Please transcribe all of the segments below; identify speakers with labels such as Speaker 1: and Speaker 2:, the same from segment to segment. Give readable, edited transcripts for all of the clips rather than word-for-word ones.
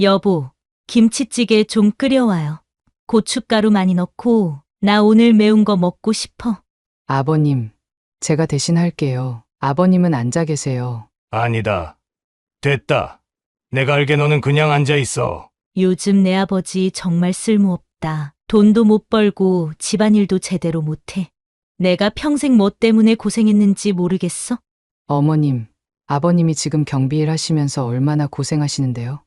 Speaker 1: 여보, 김치찌개 좀 끓여와요. 고춧가루 많이 넣고, 나 오늘 매운 거 먹고 싶어.
Speaker 2: 아버님, 제가 대신 할게요. 아버님은 앉아 계세요.
Speaker 3: 아니다. 됐다. 내가 알게 너는 그냥 앉아 있어.
Speaker 1: 요즘 내 아버지 정말 쓸모없다. 돈도 못 벌고 집안일도 제대로 못해. 내가 평생 뭐 때문에 고생했는지 모르겠어?
Speaker 2: 어머님, 아버님이 지금 경비일 하시면서 얼마나 고생하시는데요?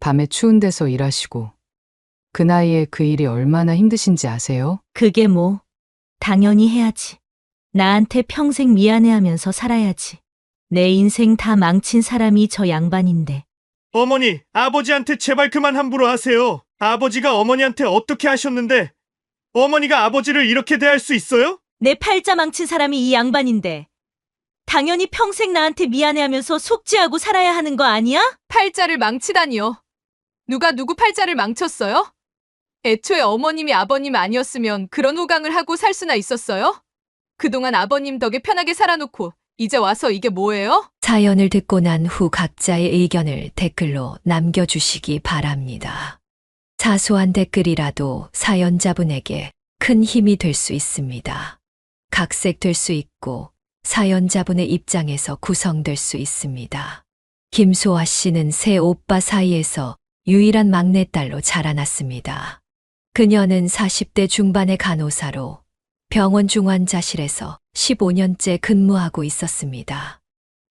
Speaker 2: 밤에 추운 데서 일하시고, 그 나이에 그 일이 얼마나 힘드신지 아세요?
Speaker 1: 그게 뭐, 당연히 해야지. 나한테 평생 미안해하면서 살아야지. 내 인생 다 망친 사람이 저 양반인데.
Speaker 4: 어머니, 아버지한테 제발 그만 함부로 하세요. 아버지가 어머니한테 어떻게 하셨는데 어머니가 아버지를 이렇게 대할 수 있어요?
Speaker 1: 내 팔자 망친 사람이 이 양반인데. 당연히 평생 나한테 미안해하면서 속죄하고 살아야 하는 거 아니야?
Speaker 5: 팔자를 망치다니요. 누가 누구 팔자를 망쳤어요? 애초에 어머님이 아버님 아니었으면 그런 호강을 하고 살 수나 있었어요? 그동안 아버님 덕에 편하게 살아놓고 이제 와서 이게 뭐예요?
Speaker 6: 사연을 듣고 난 후 각자의 의견을 댓글로 남겨주시기 바랍니다. 사소한 댓글이라도 사연자분에게 큰 힘이 될 수 있습니다. 각색될 수 있고 사연자분의 입장에서 구성될 수 있습니다. 김소아 씨는 세 오빠 사이에서 유일한 막내딸로 자라났습니다. 그녀는 40대 중반의 간호사로 병원 중환자실에서 15년째 근무하고 있었습니다.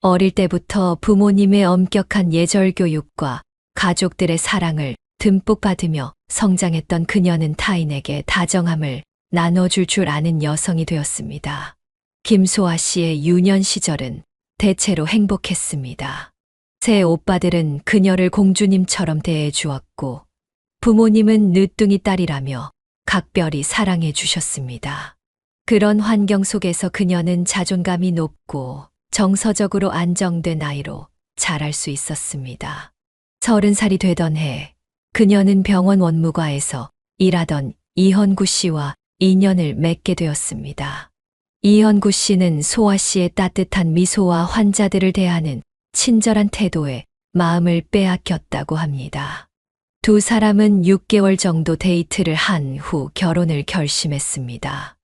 Speaker 6: 어릴 때부터 부모님의 엄격한 예절 교육과 가족들의 사랑을 듬뿍 받으며 성장했던 그녀는 타인에게 다정함을 나눠줄 줄 아는 여성이 되었습니다. 김소아 씨의 유년 시절은 대체로 행복했습니다. 세 오빠들은 그녀를 공주님처럼 대해 주었고 부모님은 늦둥이 딸이라며 각별히 사랑해 주셨습니다. 그런 환경 속에서 그녀는 자존감이 높고 정서적으로 안정된 아이로 자랄 수 있었습니다. 30살이 되던 해 그녀는 병원 원무과에서 일하던 이현구 씨와 인연을 맺게 되었습니다. 이현구 씨는 소아 씨의 따뜻한 미소와 환자들을 대하는 친절한 태도에 마음을 빼앗겼다고 합니다. 두 사람은 6개월 정도 데이트를 한 후 결혼을 결심했습니다.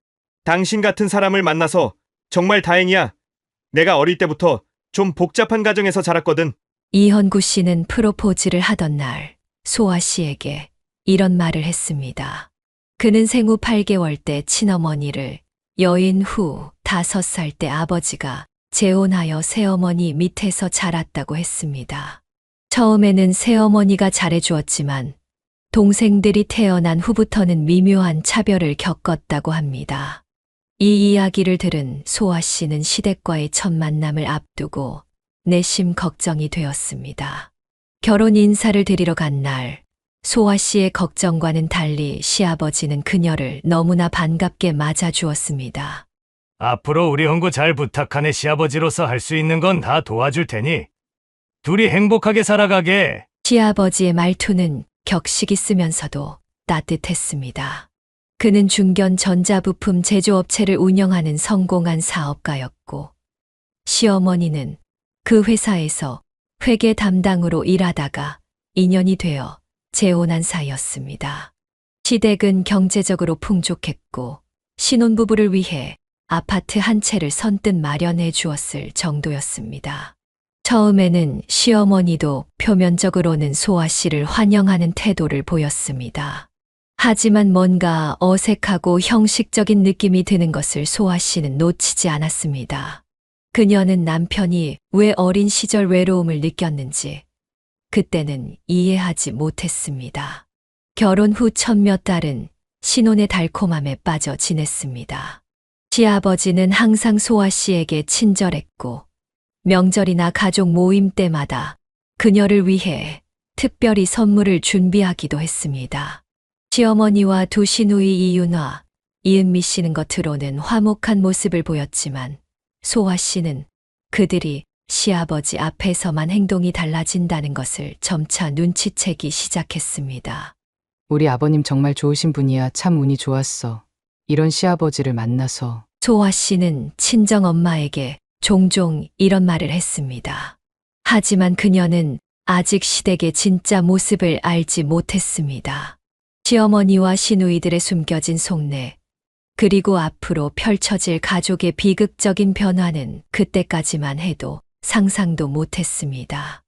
Speaker 4: 당신 같은 사람을 만나서 정말 다행이야. 내가 어릴 때부터 좀 복잡한 가정에서 자랐거든.
Speaker 6: 이현구 씨는 프로포즈를 하던 날 소아 씨에게 이런 말을 했습니다. 그는 생후 8개월 때 친어머니를, 여인 후 5살 때 아버지가 재혼하여 새어머니 밑에서 자랐다고 했습니다. 처음에는 새어머니가 잘해주었지만 동생들이 태어난 후부터는 미묘한 차별을 겪었다고 합니다. 이 이야기를 들은 소아 씨는 시댁과의 첫 만남을 앞두고 내심 걱정이 되었습니다. 결혼 인사를 드리러 간 날, 소아 씨의 걱정과는 달리 시아버지는 그녀를 너무나 반갑게 맞아주었습니다.
Speaker 3: 앞으로 우리 형구 잘 부탁하네. 시아버지로서 할 수 있는 건 다 도와줄 테니 둘이 행복하게 살아가게.
Speaker 6: 시아버지의 말투는 격식 있으면서도 따뜻했습니다. 그는 중견 전자부품 제조업체를 운영하는 성공한 사업가였고, 시어머니는 그 회사에서 회계 담당으로 일하다가 인연이 되어 재혼한 사이였습니다. 시댁은 경제적으로 풍족했고, 신혼부부를 위해 아파트 한 채를 선뜻 마련해 주었을 정도였습니다. 처음에는 시어머니도 표면적으로는 소아 씨를 환영하는 태도를 보였습니다. 하지만 뭔가 어색하고 형식적인 느낌이 드는 것을 소아 씨는 놓치지 않았습니다. 그녀는 남편이 왜 어린 시절 외로움을 느꼈는지 그때는 이해하지 못했습니다. 결혼 후 첫 몇 달은 신혼의 달콤함에 빠져 지냈습니다. 시아버지는 항상 소아 씨에게 친절했고 명절이나 가족 모임 때마다 그녀를 위해 특별히 선물을 준비하기도 했습니다. 시어머니와 두 시누이 이윤화, 이은미 씨는 겉으로는 화목한 모습을 보였지만 소아 씨는 그들이 시아버지 앞에서만 행동이 달라진다는 것을 점차 눈치채기 시작했습니다.
Speaker 2: 우리 아버님 정말 좋으신 분이야. 참 운이 좋았어. 이런 시아버지를 만나서.
Speaker 6: 소아 씨는 친정 엄마에게 종종 이런 말을 했습니다. 하지만 그녀는 아직 시댁의 진짜 모습을 알지 못했습니다. 시어머니와 시누이들의 숨겨진 속내, 그리고 앞으로 펼쳐질 가족의 비극적인 변화는 그때까지만 해도 상상도 못했습니다.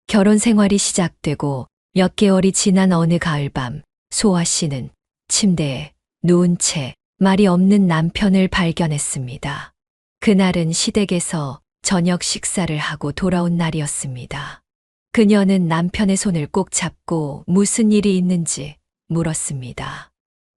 Speaker 6: 결혼 생활이 시작되고 몇 개월이 지난 어느 가을밤, 소아 씨는 침대에 누운 채 말이 없는 남편을 발견했습니다. 그날은 시댁에서 저녁 식사를 하고 돌아온 날이었습니다. 그녀는 남편의 손을 꼭 잡고 무슨 일이 있는지 물었습니다.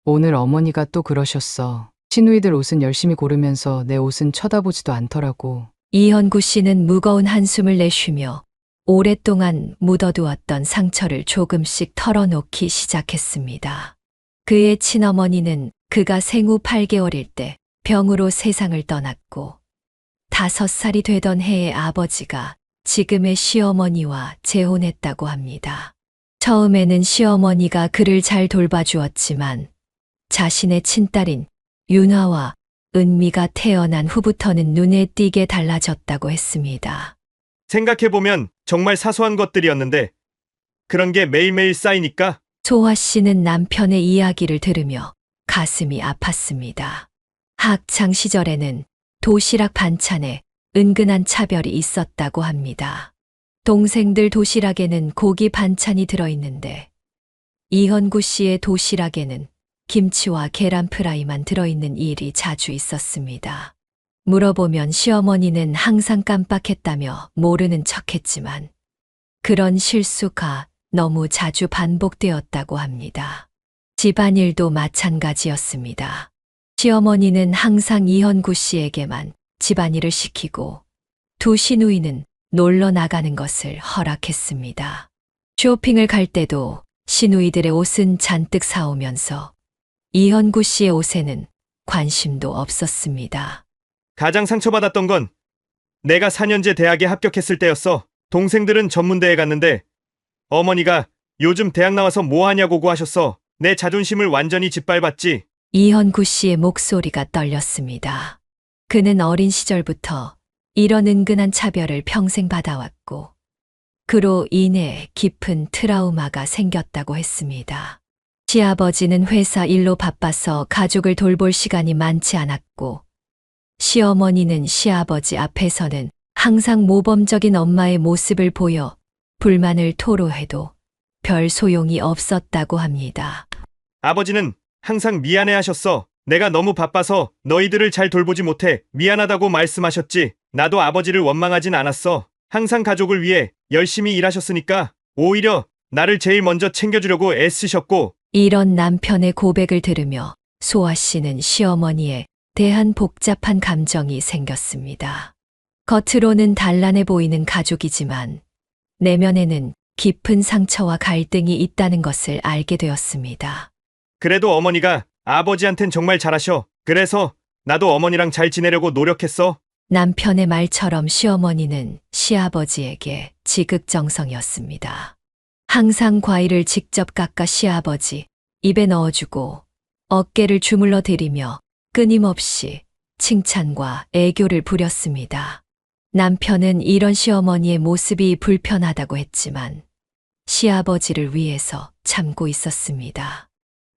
Speaker 2: 오늘 어머니가 또 그러셨어. 시누이들 옷은 열심히 고르면서 내 옷은 쳐다보지도 않더라고.
Speaker 6: 이현구 씨는 무거운 한숨을 내쉬며 오랫동안 묻어두었던 상처를 조금씩 털어놓기 시작했습니다. 그의 친어머니는 그가 생후 8개월일 때 병으로 세상을 떠났고 5살이 되던 해에 아버지가 지금의 시어머니와 재혼했다고 합니다. 처음에는 시어머니가 그를 잘 돌봐주었지만 자신의 친딸인 윤화와 은미가 태어난 후부터는 눈에 띄게 달라졌다고 했습니다.
Speaker 4: 생각해보면 정말 사소한 것들이었는데 그런 게 매일매일 쌓이니까
Speaker 6: 소화 씨는 남편의 이야기를 들으며 가슴이 아팠습니다. 학창 시절에는 도시락 반찬에 은근한 차별이 있었다고 합니다. 동생들 도시락에는 고기 반찬이 들어있는데 이현구 씨의 도시락에는 김치와 계란 프라이만 들어있는 일이 자주 있었습니다. 물어보면 시어머니는 항상 깜빡했다며 모르는 척했지만 그런 실수가 너무 자주 반복되었다고 합니다. 집안일도 마찬가지였습니다. 시어머니는 항상 이현구 씨에게만 집안일을 시키고 두 시누이는 놀러 나가는 것을 허락했습니다. 쇼핑을 갈 때도 시누이들의 옷은 잔뜩 사오면서 이현구 씨의 옷에는 관심도 없었습니다.
Speaker 4: 가장 상처받았던 건 내가 4년제 대학에 합격했을 때였어. 동생들은 전문대에 갔는데 어머니가 요즘 대학 나와서 뭐 하냐고 하셨어. 내 자존심을 완전히 짓밟았지.
Speaker 6: 이현구 씨의 목소리가 떨렸습니다. 그는 어린 시절부터 이런 은근한 차별을 평생 받아왔고 그로 인해 깊은 트라우마가 생겼다고 했습니다. 시아버지는 회사 일로 바빠서 가족을 돌볼 시간이 많지 않았고 시어머니는 시아버지 앞에서는 항상 모범적인 엄마의 모습을 보여 불만을 토로해도 별 소용이 없었다고 합니다.
Speaker 4: 아버지는 항상 미안해 하셨어. 내가 너무 바빠서 너희들을 잘 돌보지 못해 미안하다고 말씀하셨지. 나도 아버지를 원망하진 않았어. 항상 가족을 위해 열심히 일하셨으니까 오히려 나를 제일 먼저 챙겨주려고 애쓰셨고.
Speaker 6: 이런 남편의 고백을 들으며 소아 씨는 시어머니에 대한 복잡한 감정이 생겼습니다. 겉으로는 단란해 보이는 가족이지만 내면에는 깊은 상처와 갈등이 있다는 것을 알게 되었습니다.
Speaker 4: 그래도 어머니가 아버지한텐 정말 잘하셔. 그래서 나도 어머니랑 잘 지내려고 노력했어.
Speaker 6: 남편의 말처럼 시어머니는 시아버지에게 지극정성이었습니다. 항상 과일을 직접 깎아 시아버지 입에 넣어주고 어깨를 주물러 대리며 끊임없이 칭찬과 애교를 부렸습니다. 남편은 이런 시어머니의 모습이 불편하다고 했지만 시아버지를 위해서 참고 있었습니다.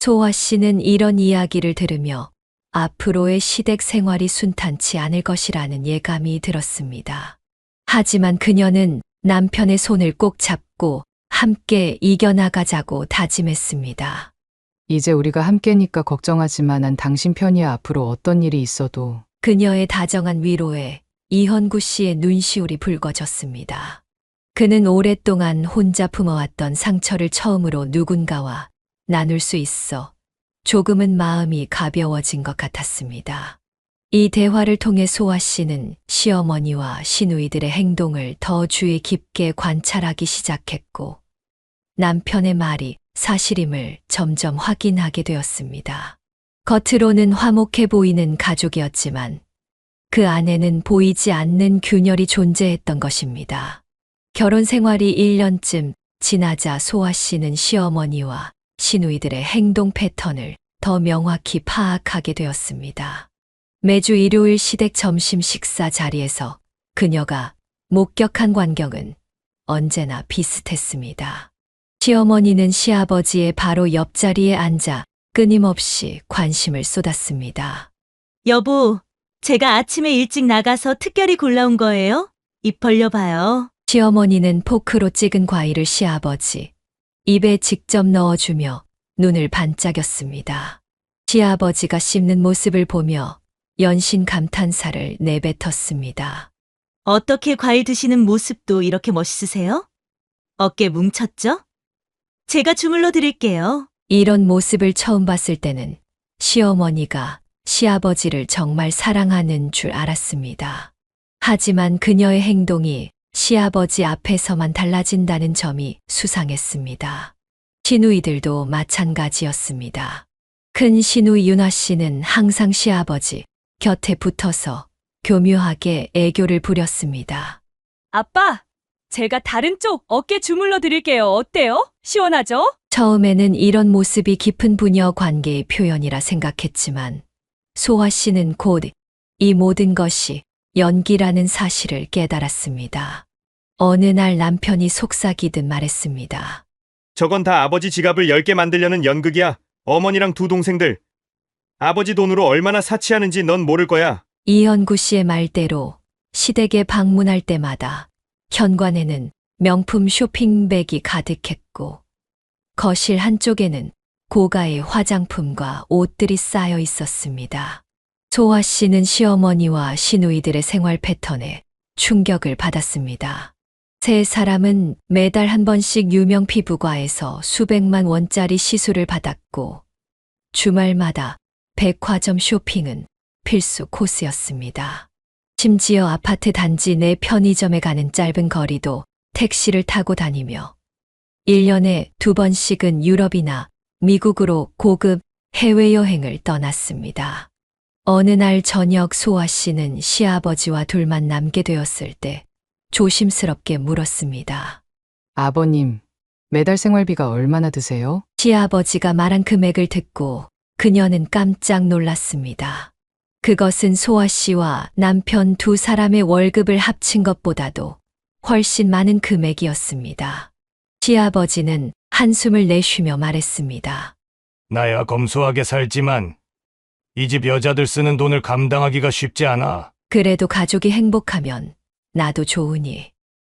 Speaker 6: 소아 씨는 이런 이야기를 들으며 앞으로의 시댁 생활이 순탄치 않을 것이라는 예감이 들었습니다. 하지만 그녀는 남편의 손을 꼭 잡고 함께 이겨나가자고 다짐했습니다.
Speaker 2: 이제 우리가 함께니까 걱정하지만 난 당신 편이야. 앞으로 어떤 일이 있어도.
Speaker 6: 그녀의 다정한 위로에 이현구 씨의 눈시울이 붉어졌습니다. 그는 오랫동안 혼자 품어왔던 상처를 처음으로 누군가와 나눌 수 있어 조금은 마음이 가벼워진 것 같았습니다. 이 대화를 통해 소아 씨는 시어머니와 시누이들의 행동을 더 주의 깊게 관찰하기 시작했고 남편의 말이 사실임을 점점 확인하게 되었습니다. 겉으로는 화목해 보이는 가족이었지만 그 안에는 보이지 않는 균열이 존재했던 것입니다. 결혼 생활이 1년쯤 지나자 소아 씨는 시어머니와 시누이들의 행동 패턴을 더 명확히 파악하게 되었습니다. 매주 일요일 시댁 점심 식사 자리에서 그녀가 목격한 광경은 언제나 비슷했습니다. 시어머니는 시아버지의 바로 옆자리에 앉아 끊임없이 관심을 쏟았습니다.
Speaker 1: 여보, 제가 아침에 일찍 나가서 특별히 골라온 거예요? 입 벌려봐요.
Speaker 6: 시어머니는 포크로 찍은 과일을 시아버지 입에 직접 넣어주며 눈을 반짝였습니다. 시아버지가 씹는 모습을 보며 연신 감탄사를 내뱉었습니다.
Speaker 1: 어떻게 과일 드시는 모습도 이렇게 멋있으세요? 어깨 뭉쳤죠? 제가 주물러 드릴게요.
Speaker 6: 이런 모습을 처음 봤을 때는 시어머니가 시아버지를 정말 사랑하는 줄 알았습니다. 하지만 그녀의 행동이 시아버지 앞에서만 달라진다는 점이 수상했습니다. 시누이들도 마찬가지였습니다. 큰 시누이 윤아 씨는 항상 시아버지 곁에 붙어서 교묘하게 애교를 부렸습니다.
Speaker 7: 아빠, 제가 다른 쪽 어깨 주물러 드릴게요. 어때요? 시원하죠?
Speaker 6: 처음에는 이런 모습이 깊은 부녀 관계의 표현이라 생각했지만 소아 씨는 곧 이 모든 것이 연기라는 사실을 깨달았습니다. 어느 날 남편이 속삭이듯 말했습니다.
Speaker 4: 저건 다 아버지 지갑을 10개 만들려는 연극이야. 어머니랑 두 동생들. 아버지 돈으로 얼마나 사치하는지 넌 모를 거야.
Speaker 6: 이현구 씨의 말대로 시댁에 방문할 때마다 현관에는 명품 쇼핑백이 가득했고 거실 한쪽에는 고가의 화장품과 옷들이 쌓여 있었습니다. 소아 씨는 시어머니와 시누이들의 생활 패턴에 충격을 받았습니다. 세 사람은 매달 한 번씩 유명 피부과에서 수백만 원짜리 시술을 받았고 주말마다 백화점 쇼핑은 필수 코스였습니다. 심지어 아파트 단지 내 편의점에 가는 짧은 거리도 택시를 타고 다니며 1년에 2번씩은 유럽이나 미국으로 고급 해외여행을 떠났습니다. 어느 날 저녁 소아 씨는 시아버지와 둘만 남게 되었을 때 조심스럽게 물었습니다.
Speaker 2: 아버님, 매달 생활비가 얼마나 드세요?
Speaker 6: 시아버지가 말한 금액을 듣고 그녀는 깜짝 놀랐습니다. 그것은 소아 씨와 남편 두 사람의 월급을 합친 것보다도 훨씬 많은 금액이었습니다. 시아버지는 한숨을 내쉬며 말했습니다.
Speaker 3: 나야 검소하게 살지만 이 집 여자들 쓰는 돈을 감당하기가 쉽지 않아.
Speaker 6: 그래도 가족이 행복하면 나도 좋으니.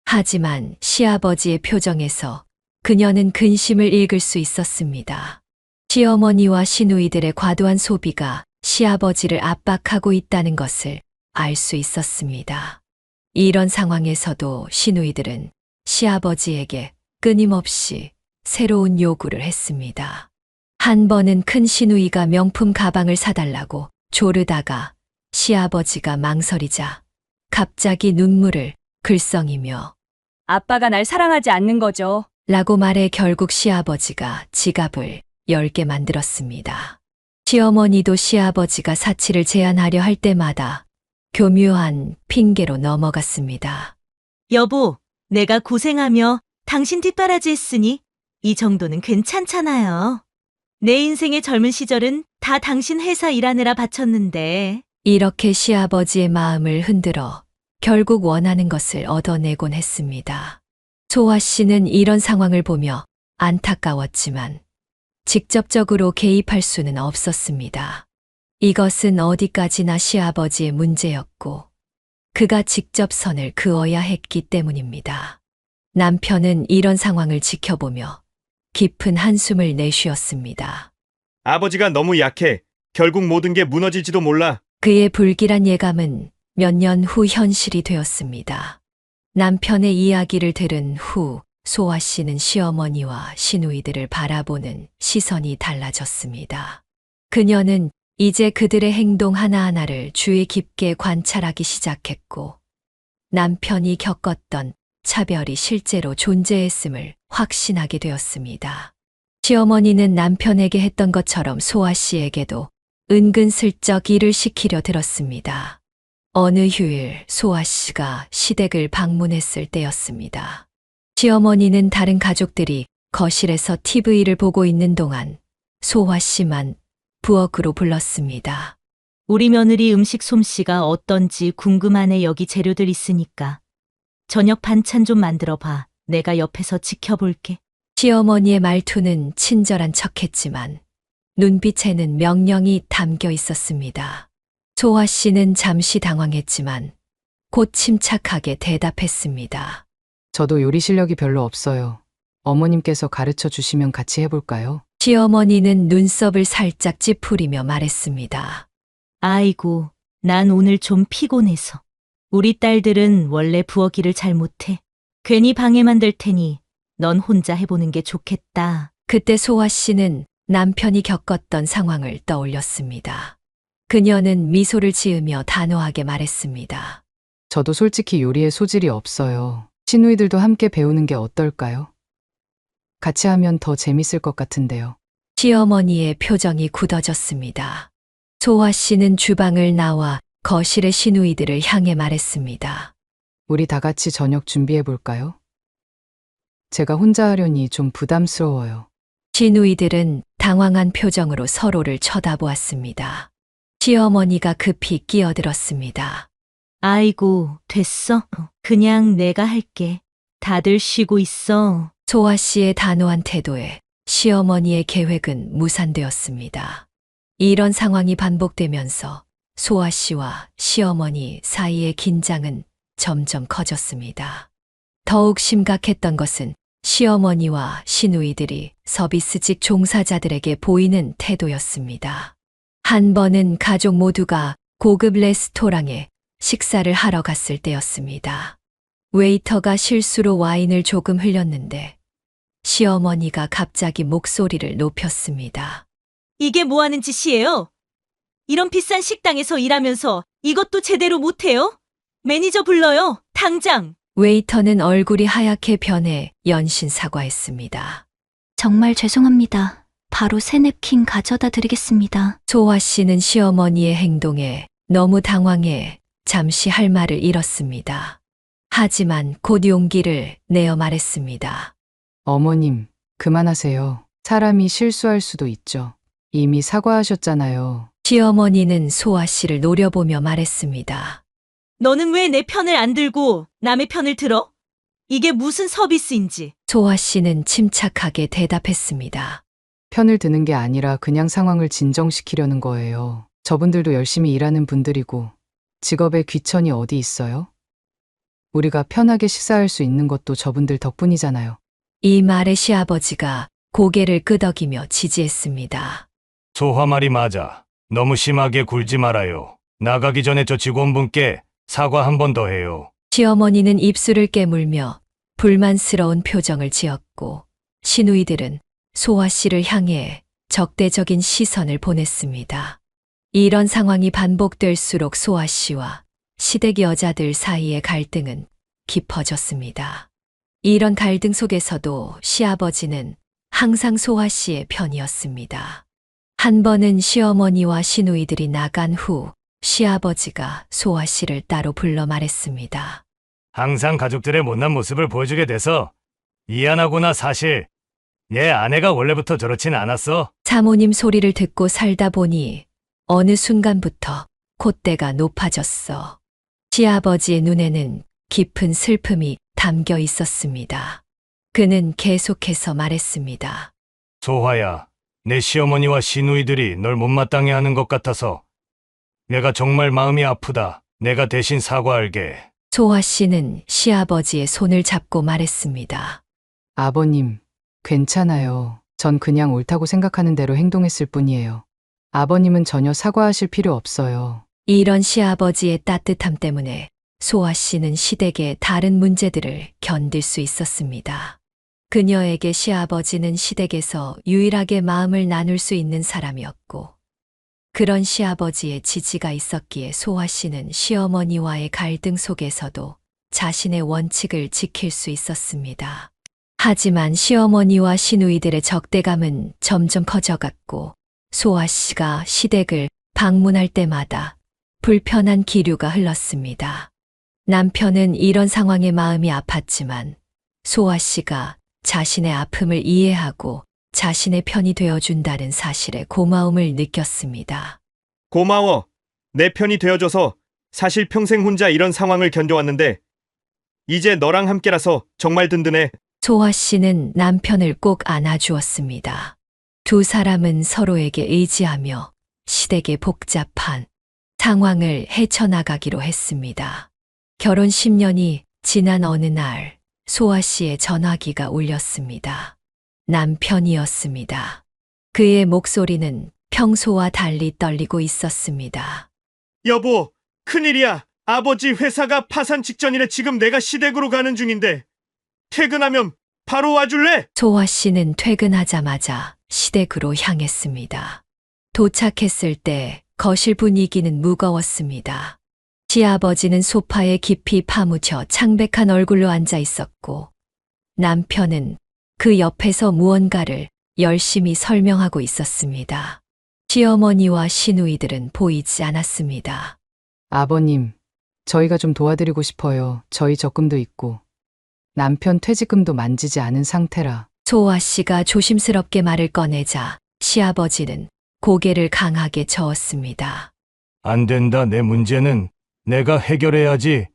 Speaker 6: 하지만 시아버지의 표정에서 그녀는 근심을 읽을 수 있었습니다. 시어머니와 시누이들의 과도한 소비가 시아버지를 압박하고 있다는 것을 알 수 있었습니다. 이런 상황에서도 시누이들은 시아버지에게 끊임없이 새로운 요구를 했습니다. 한 번은 큰 시누이가 명품 가방을 사달라고 조르다가 시아버지가 망설이자 갑자기 눈물을 글썽이며
Speaker 7: 아빠가 날 사랑하지 않는 거죠.
Speaker 6: 라고 말해 결국 시아버지가 지갑을 10개 만들었습니다. 시어머니도 시아버지가 사치를 제한하려 할 때마다 교묘한 핑계로 넘어갔습니다.
Speaker 1: 여보, 내가 고생하며 당신 뒷바라지 했으니 이 정도는 괜찮잖아요. 내 인생의 젊은 시절은 다 당신 회사 일하느라 바쳤는데.
Speaker 6: 이렇게 시아버지의 마음을 흔들어 결국 원하는 것을 얻어내곤 했습니다. 소아 씨는 이런 상황을 보며 안타까웠지만 직접적으로 개입할 수는 없었습니다. 이것은 어디까지나 시아버지의 문제였고 그가 직접 선을 그어야 했기 때문입니다. 남편은 이런 상황을 지켜보며 깊은 한숨을 내쉬었습니다.
Speaker 4: 아버지가 너무 약해. 결국 모든 게 무너질지도 몰라.
Speaker 6: 그의 불길한 예감은 몇 년 후 현실이 되었습니다. 남편의 이야기를 들은 후 소아 씨는 시어머니와 시누이들을 바라보는 시선이 달라졌습니다. 그녀는 이제 그들의 행동 하나하나를 주의 깊게 관찰하기 시작했고 남편이 겪었던 차별이 실제로 존재했음을 확신하게 되었습니다. 시어머니는 남편에게 했던 것처럼 소아 씨에게도 은근슬쩍 일을 시키려 들었습니다. 어느 휴일 소아 씨가 시댁을 방문했을 때였습니다. 시어머니는 다른 가족들이 거실에서 TV를 보고 있는 동안 소아 씨만 부엌으로 불렀습니다.
Speaker 1: 우리 며느리 음식 솜씨가 어떤지 궁금하네. 여기 재료들 있으니까. 저녁 반찬 좀 만들어 봐. 내가 옆에서 지켜볼게.
Speaker 6: 시어머니의 말투는 친절한 척했지만 눈빛에는 명령이 담겨 있었습니다. 소아 씨는 잠시 당황했지만 곧 침착하게 대답했습니다.
Speaker 2: 저도 요리 실력이 별로 없어요. 어머님께서 가르쳐 주시면 같이 해볼까요?
Speaker 6: 시어머니는 눈썹을 살짝 찌푸리며 말했습니다.
Speaker 1: 아이고, 난 오늘 좀 피곤해서. 우리 딸들은 원래 부엌일을 잘 못해. 괜히 방해만 될 테니 넌 혼자 해보는 게 좋겠다.
Speaker 6: 그때 소아 씨는 남편이 겪었던 상황을 떠올렸습니다. 그녀는 미소를 지으며 단호하게 말했습니다.
Speaker 2: 저도 솔직히 요리에 소질이 없어요. 시누이들도 함께 배우는 게 어떨까요? 같이 하면 더 재밌을 것 같은데요.
Speaker 6: 시어머니의 표정이 굳어졌습니다. 소아 씨는 주방을 나와 거실의 시누이들을 향해 말했습니다.
Speaker 2: 우리 다 같이 저녁 준비해 볼까요? 제가 혼자 하려니 좀 부담스러워요.
Speaker 6: 시누이들은 당황한 표정으로 서로를 쳐다보았습니다. 시어머니가 급히 끼어들었습니다.
Speaker 1: 아이고, 됐어. 그냥 내가 할게. 다들 쉬고 있어.
Speaker 6: 소아 씨의 단호한 태도에 시어머니의 계획은 무산되었습니다. 이런 상황이 반복되면서 소아 씨와 시어머니 사이의 긴장은 점점 커졌습니다. 더욱 심각했던 것은 시어머니와 시누이들이 서비스직 종사자들에게 보이는 태도였습니다. 한 번은 가족 모두가 고급 레스토랑에 식사를 하러 갔을 때였습니다. 웨이터가 실수로 와인을 조금 흘렸는데 시어머니가 갑자기 목소리를 높였습니다.
Speaker 1: 이게 뭐 하는 짓이에요? 이런 비싼 식당에서 일하면서 이것도 제대로 못해요? 매니저 불러요, 당장!
Speaker 6: 웨이터는 얼굴이 하얗게 변해 연신 사과했습니다.
Speaker 8: 정말 죄송합니다. 바로 새 냅킨 가져다 드리겠습니다.
Speaker 6: 소아 씨는 시어머니의 행동에 너무 당황해 잠시 할 말을 잃었습니다. 하지만 곧 용기를 내어 말했습니다.
Speaker 2: 어머님, 그만하세요. 사람이 실수할 수도 있죠. 이미 사과하셨잖아요.
Speaker 6: 시어머니는 소아 씨를 노려보며 말했습니다.
Speaker 1: 너는 왜 내 편을 안 들고 남의 편을 들어? 이게 무슨 서비스인지.
Speaker 6: 소아 씨는 침착하게 대답했습니다.
Speaker 2: 편을 드는 게 아니라 그냥 상황을 진정시키려는 거예요. 저분들도 열심히 일하는 분들이고 직업에 귀천이 어디 있어요? 우리가 편하게 식사할 수 있는 것도 저분들 덕분이잖아요.
Speaker 6: 이 말에 시아버지가 고개를 끄덕이며 지지했습니다.
Speaker 3: 소화 말이 맞아. 너무 심하게 굴지 말아요. 나가기 전에 저 직원분께 사과 한 번 더 해요.
Speaker 6: 시어머니는 입술을 깨물며 불만스러운 표정을 지었고 시누이들은 소아 씨를 향해 적대적인 시선을 보냈습니다. 이런 상황이 반복될수록 소아 씨와 시댁 여자들 사이의 갈등은 깊어졌습니다. 이런 갈등 속에서도 시아버지는 항상 소아 씨의 편이었습니다. 한 번은 시어머니와 시누이들이 나간 후 시아버지가 소아 씨를 따로 불러 말했습니다.
Speaker 3: 항상 가족들의 못난 모습을 보여주게 돼서 미안하구나. 사실 얘 아내가 원래부터 저렇진 않았어.
Speaker 6: 사모님 소리를 듣고 살다 보니 어느 순간부터 콧대가 높아졌어. 시아버지의 눈에는 깊은 슬픔이 담겨 있었습니다. 그는 계속해서 말했습니다.
Speaker 3: 소화야, 내 시어머니와 시누이들이 널 못마땅해 하는 것 같아서 내가 정말 마음이 아프다. 내가 대신 사과할게.
Speaker 6: 소아 씨는 시아버지의 손을 잡고 말했습니다.
Speaker 2: 아버님, 괜찮아요. 전 그냥 옳다고 생각하는 대로 행동했을 뿐이에요. 아버님은 전혀 사과하실 필요 없어요.
Speaker 6: 이런 시아버지의 따뜻함 때문에 소아 씨는 시댁의 다른 문제들을 견딜 수 있었습니다. 그녀에게 시아버지는 시댁에서 유일하게 마음을 나눌 수 있는 사람이었고, 그런 시아버지의 지지가 있었기에 소아 씨는 시어머니와의 갈등 속에서도 자신의 원칙을 지킬 수 있었습니다. 하지만 시어머니와 시누이들의 적대감은 점점 커져갔고, 소아 씨가 시댁을 방문할 때마다 불편한 기류가 흘렀습니다. 남편은 이런 상황에 마음이 아팠지만 소아 씨가 자신의 아픔을 이해하고 자신의 편이 되어준다는 사실에 고마움을 느꼈습니다.
Speaker 4: 고마워. 내 편이 되어줘서. 사실 평생 혼자 이런 상황을 견뎌왔는데 이제 너랑 함께라서 정말 든든해.
Speaker 6: 소아 씨는 남편을 꼭 안아주었습니다. 두 사람은 서로에게 의지하며 시댁의 복잡한 상황을 헤쳐나가기로 했습니다. 결혼 10년이 지난 어느 날 소아 씨의 전화기가 울렸습니다. 남편이었습니다. 그의 목소리는 평소와 달리 떨리고 있었습니다.
Speaker 4: 여보, 큰일이야. 아버지 회사가 파산 직전이래. 지금 내가 시댁으로 가는 중인데. 퇴근하면 바로 와줄래?
Speaker 6: 소아 씨는 퇴근하자마자 시댁으로 향했습니다. 도착했을 때 거실 분위기는 무거웠습니다. 시아버지는 소파에 깊이 파묻혀 창백한 얼굴로 앉아 있었고, 남편은 그 옆에서 무언가를 열심히 설명하고 있었습니다. 시어머니와 시누이들은 보이지 않았습니다.
Speaker 2: 아버님, 저희가 좀 도와드리고 싶어요. 저희 적금도 있고. 남편 퇴직금도 만지지 않은 상태라.
Speaker 6: 소아 씨가 조심스럽게 말을 꺼내자 시아버지는 고개를 강하게 저었습니다.
Speaker 3: 안 된다. 내 문제는 내가 해결해야지.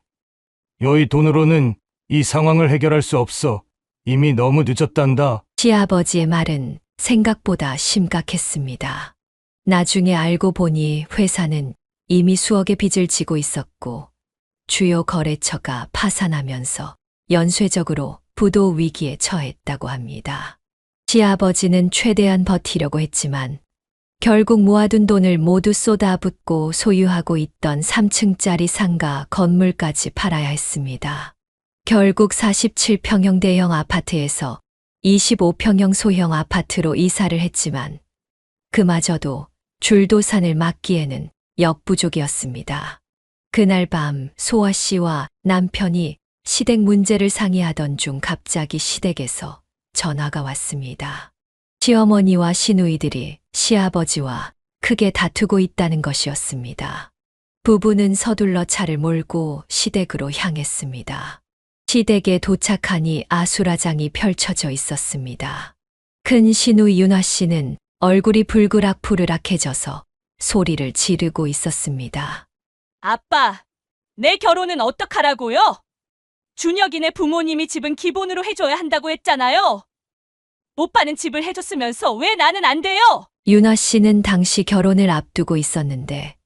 Speaker 3: 여의 돈으로는 이 상황을 해결할 수 없어. 이미 너무 늦었단다.
Speaker 6: 시아버지의 말은 생각보다 심각했습니다. 나중에 알고 보니 회사는 이미 수억의 빚을 지고 있었고, 주요 거래처가 파산하면서 연쇄적으로 부도 위기에 처했다고 합니다. 시아버지는 최대한 버티려고 했지만 결국 모아둔 돈을 모두 쏟아붓고 소유하고 있던 3층짜리 상가 건물까지 팔아야 했습니다. 결국 47평형 대형 아파트에서 25평형 소형 아파트로 이사를 했지만 그마저도 줄도산을 막기에는 역부족이었습니다. 그날 밤 소아 씨와 남편이 시댁 문제를 상의하던 중 갑자기 시댁에서 전화가 왔습니다. 시어머니와 시누이들이 시아버지와 크게 다투고 있다는 것이었습니다. 부부는 서둘러 차를 몰고 시댁으로 향했습니다. 시댁에 도착하니 아수라장이 펼쳐져 있었습니다. 큰 시누이 윤아 씨는 얼굴이 불그락부르락해져서 소리를 지르고 있었습니다.
Speaker 7: 아빠, 내 결혼은 어떡하라고요? 준혁이네 부모님이 집은 기본으로 해줘야 한다고 했잖아요. 오빠는 집을 해줬으면서 왜 나는 안 돼요?
Speaker 6: 윤아 씨는 당시 결혼을 앞두고 있었는데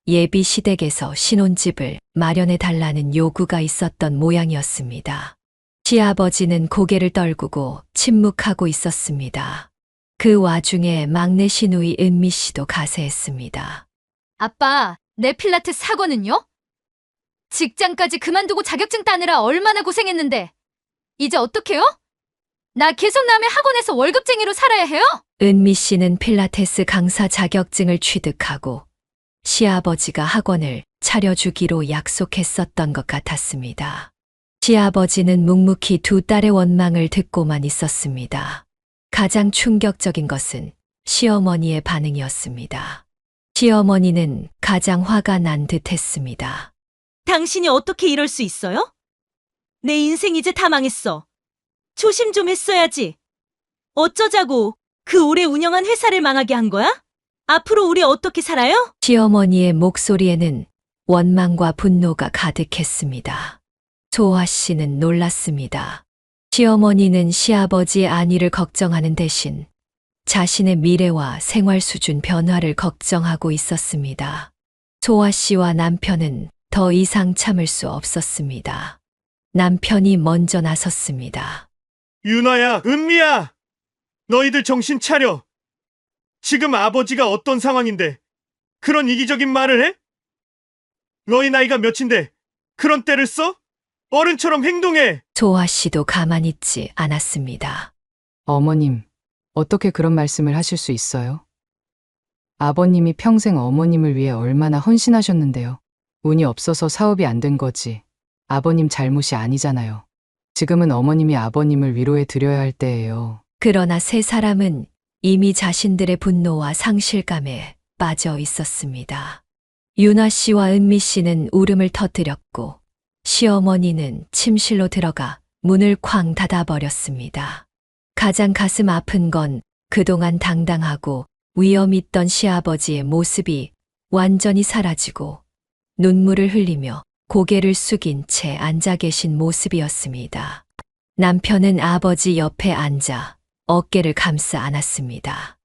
Speaker 6: 예비 시댁에서 신혼집을 마련해 달라는 요구가 있었던 모양이었습니다. 시아버지는 고개를 떨구고 침묵하고 있었습니다. 그 와중에 막내 시누이 은미 씨도 가세했습니다.
Speaker 9: 아빠, 내 필라테스 학원은요? 직장까지 그만두고 자격증 따느라 얼마나 고생했는데 이제 어떡해요? 나 계속 남의 학원에서 월급쟁이로 살아야 해요?
Speaker 6: 은미 씨는 필라테스 강사 자격증을 취득하고 시아버지가 학원을 차려주기로 약속했었던 것 같았습니다. 시아버지는 묵묵히 두 딸의 원망을 듣고만 있었습니다. 가장 충격적인 것은 시어머니의 반응이었습니다. 시어머니는 가장 화가 난 듯 했습니다.
Speaker 1: 당신이 어떻게 이럴 수 있어요? 내 인생 이제 다 망했어. 조심 좀 했어야지. 어쩌자고 그 오래 운영한 회사를 망하게 한 거야? 앞으로 우리 어떻게 살아요?
Speaker 6: 시어머니의 목소리에는 원망과 분노가 가득했습니다. 소아 씨는 놀랐습니다. 시어머니는 시아버지의 안위를 걱정하는 대신 자신의 미래와 생활 수준 변화를 걱정하고 있었습니다. 소아 씨와 남편은 더 이상 참을 수 없었습니다. 남편이 먼저 나섰습니다.
Speaker 4: 윤아야, 은미야! 너희들 정신 차려. 지금 아버지가 어떤 상황인데 그런 이기적인 말을 해? 너희 나이가 몇인데 그런 때를 써? 어른처럼 행동해!
Speaker 6: 소아 씨도 가만히 있지 않았습니다.
Speaker 2: 어머님, 어떻게 그런 말씀을 하실 수 있어요? 아버님이 평생 어머님을 위해 얼마나 헌신하셨는데요. 운이 없어서 사업이 안 된 거지. 아버님 잘못이 아니잖아요. 지금은 어머님이 아버님을 위로해 드려야 할 때예요.
Speaker 6: 그러나 세 사람은 이미 자신들의 분노와 상실감에 빠져 있었습니다. 윤아 씨와 은미 씨는 울음을 터뜨렸고 시어머니는 침실로 들어가 문을 쾅 닫아버렸습니다. 가장 가슴 아픈 건 그동안 당당하고 위엄 있던 시아버지의 모습이 완전히 사라지고 눈물을 흘리며 고개를 숙인 채 앉아 계신 모습이었습니다. 남편은 아버지 옆에 앉아 어깨를 감싸 안았습니다.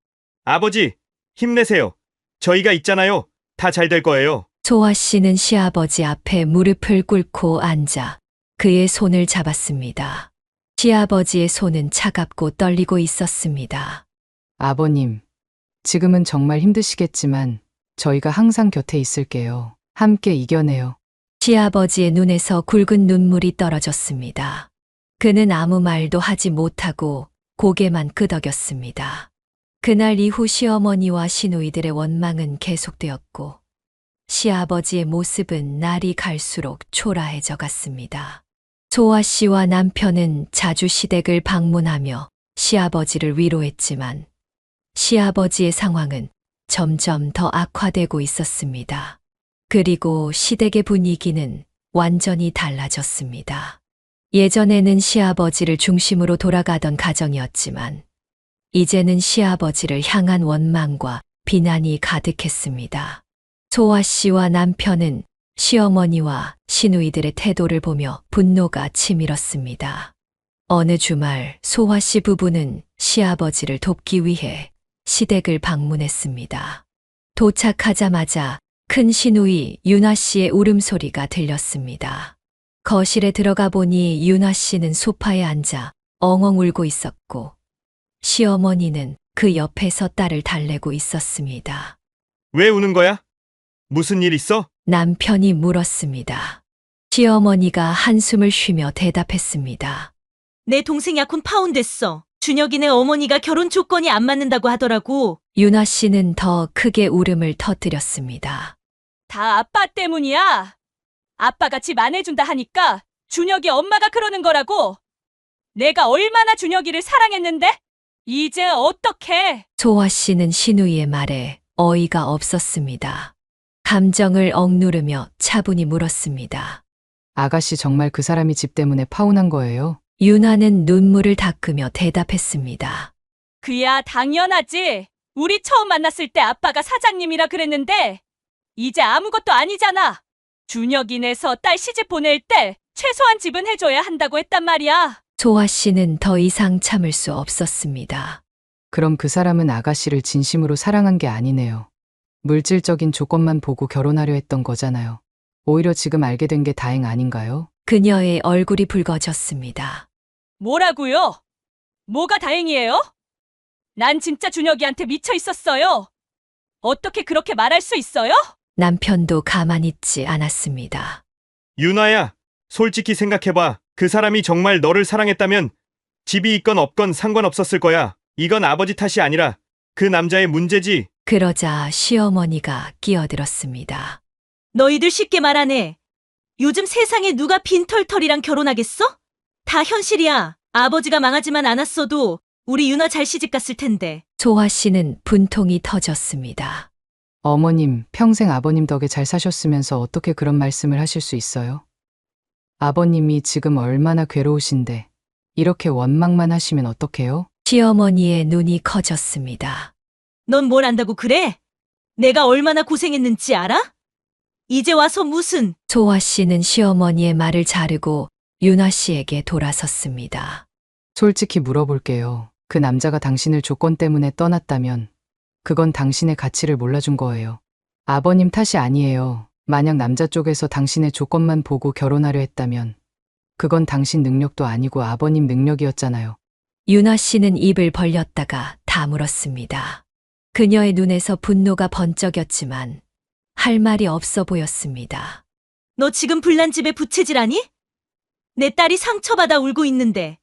Speaker 4: 아버지, 힘내세요. 저희가 있잖아요. 다 잘 될 거예요.
Speaker 6: 소아 씨는 시아버지 앞에 무릎을 꿇고 앉아 그의 손을 잡았습니다. 시아버지의 손은 차갑고 떨리고 있었습니다.
Speaker 2: 아버님, 지금은 정말 힘드시겠지만 저희가 항상 곁에 있을게요. 함께 이겨내요.
Speaker 6: 시아버지의 눈에서 굵은 눈물이 떨어졌습니다. 그는 아무 말도 하지 못하고 고개만 끄덕였습니다. 그날 이후 시어머니와 시누이들의 원망은 계속되었고 시아버지의 모습은 날이 갈수록 초라해져 갔습니다. 소아 씨와 남편은 자주 시댁을 방문하며 시아버지를 위로했지만 시아버지의 상황은 점점 더 악화되고 있었습니다. 그리고 시댁의 분위기는 완전히 달라졌습니다. 예전에는 시아버지를 중심으로 돌아가던 가정이었지만 이제는 시아버지를 향한 원망과 비난이 가득했습니다. 소아 씨와 남편은 시어머니와 시누이들의 태도를 보며 분노가 치밀었습니다. 어느 주말 소아 씨 부부는 시아버지를 돕기 위해 시댁을 방문했습니다. 도착하자마자 큰 시누이 윤아 씨의 울음소리가 들렸습니다. 거실에 들어가 보니 윤아 씨는 소파에 앉아 엉엉 울고 있었고 시어머니는 그 옆에서 딸을 달래고 있었습니다.
Speaker 4: 왜 우는 거야? 무슨 일 있어?
Speaker 6: 남편이 물었습니다. 시어머니가 한숨을 쉬며 대답했습니다.
Speaker 1: 내 동생 약혼 파혼됐어. 준혁이네 어머니가 결혼 조건이 안 맞는다고 하더라고.
Speaker 6: 윤아 씨는 더 크게 울음을 터뜨렸습니다.
Speaker 7: 다 아빠 때문이야. 아빠가 집 안 해준다 하니까 준혁이 엄마가 그러는 거라고. 내가 얼마나 준혁이를 사랑했는데? 이제 어떡해?
Speaker 6: 소아 씨는 시누이의 말에 어이가 없었습니다. 감정을 억누르며 차분히 물었습니다.
Speaker 2: 아가씨 정말 그 사람이 집 때문에 파혼한 거예요?
Speaker 6: 윤아는 눈물을 닦으며 대답했습니다.
Speaker 7: 그야 당연하지. 우리 처음 만났을 때 아빠가 사장님이라 그랬는데 이제 아무것도 아니잖아. 준혁이네서 딸 시집 보낼 때 최소한 집은 해줘야 한다고 했단 말이야.
Speaker 6: 소아 씨는 더 이상 참을 수 없었습니다.
Speaker 2: 그럼 그 사람은 아가씨를 진심으로 사랑한 게 아니네요. 물질적인 조건만 보고 결혼하려 했던 거잖아요. 오히려 지금 알게 된 게 다행 아닌가요?
Speaker 6: 그녀의 얼굴이 붉어졌습니다.
Speaker 7: 뭐라고요? 뭐가 다행이에요? 난 진짜 준혁이한테 미쳐 있었어요. 어떻게 그렇게 말할 수 있어요?
Speaker 6: 남편도 가만히 있지 않았습니다.
Speaker 4: 윤아야, 솔직히 생각해봐. 그 사람이 정말 너를 사랑했다면 집이 있건 없건 상관없었을 거야. 이건 아버지 탓이 아니라 그 남자의 문제지.
Speaker 6: 그러자 시어머니가 끼어들었습니다.
Speaker 1: 너희들 쉽게 말하네. 요즘 세상에 누가 빈털털이랑 결혼하겠어? 다 현실이야. 아버지가 망하지만 않았어도 우리 윤아 잘 시집 갔을 텐데.
Speaker 6: 소아 씨는 분통이 터졌습니다.
Speaker 2: 어머님, 평생 아버님 덕에 잘 사셨으면서 어떻게 그런 말씀을 하실 수 있어요? 아버님이 지금 얼마나 괴로우신데 이렇게 원망만 하시면 어떡해요?
Speaker 6: 시어머니의 눈이 커졌습니다.
Speaker 1: 넌 뭘 안다고 그래? 내가 얼마나 고생했는지 알아? 이제 와서 무슨...
Speaker 6: 소아 씨는 시어머니의 말을 자르고 윤아 씨에게 돌아섰습니다.
Speaker 2: 솔직히 물어볼게요. 그 남자가 당신을 조건 때문에 떠났다면 그건 당신의 가치를 몰라준 거예요. 아버님 탓이 아니에요. 만약 남자 쪽에서 당신의 조건만 보고 결혼하려 했다면 그건 당신 능력도 아니고 아버님 능력이었잖아요.
Speaker 6: 윤아 씨는 입을 벌렸다가 다물었습니다. 그녀의 눈에서 분노가 번쩍였지만 할 말이 없어 보였습니다.
Speaker 1: 너 지금 불난 집에 부채질하니? 내 딸이 상처받아 울고 있는데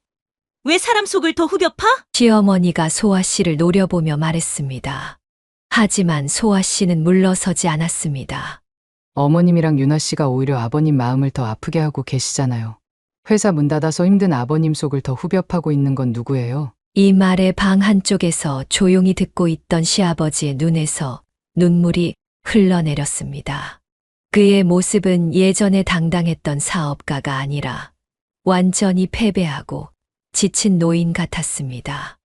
Speaker 1: 왜 사람 속을 더 후벼 파?
Speaker 6: 시어머니가 소아 씨를 노려보며 말했습니다. 하지만 소아 씨는 물러서지 않았습니다.
Speaker 2: 어머님이랑 윤아 씨가 오히려 아버님 마음을 더 아프게 하고 계시잖아요. 회사 문 닫아서 힘든 아버님 속을 더 후벼 파고 있는 건 누구예요?
Speaker 6: 이 말에 방 한쪽에서 조용히 듣고 있던 시아버지의 눈에서 눈물이 흘러내렸습니다. 그의 모습은 예전에 당당했던 사업가가 아니라 완전히 패배하고 지친 노인 같았습니다.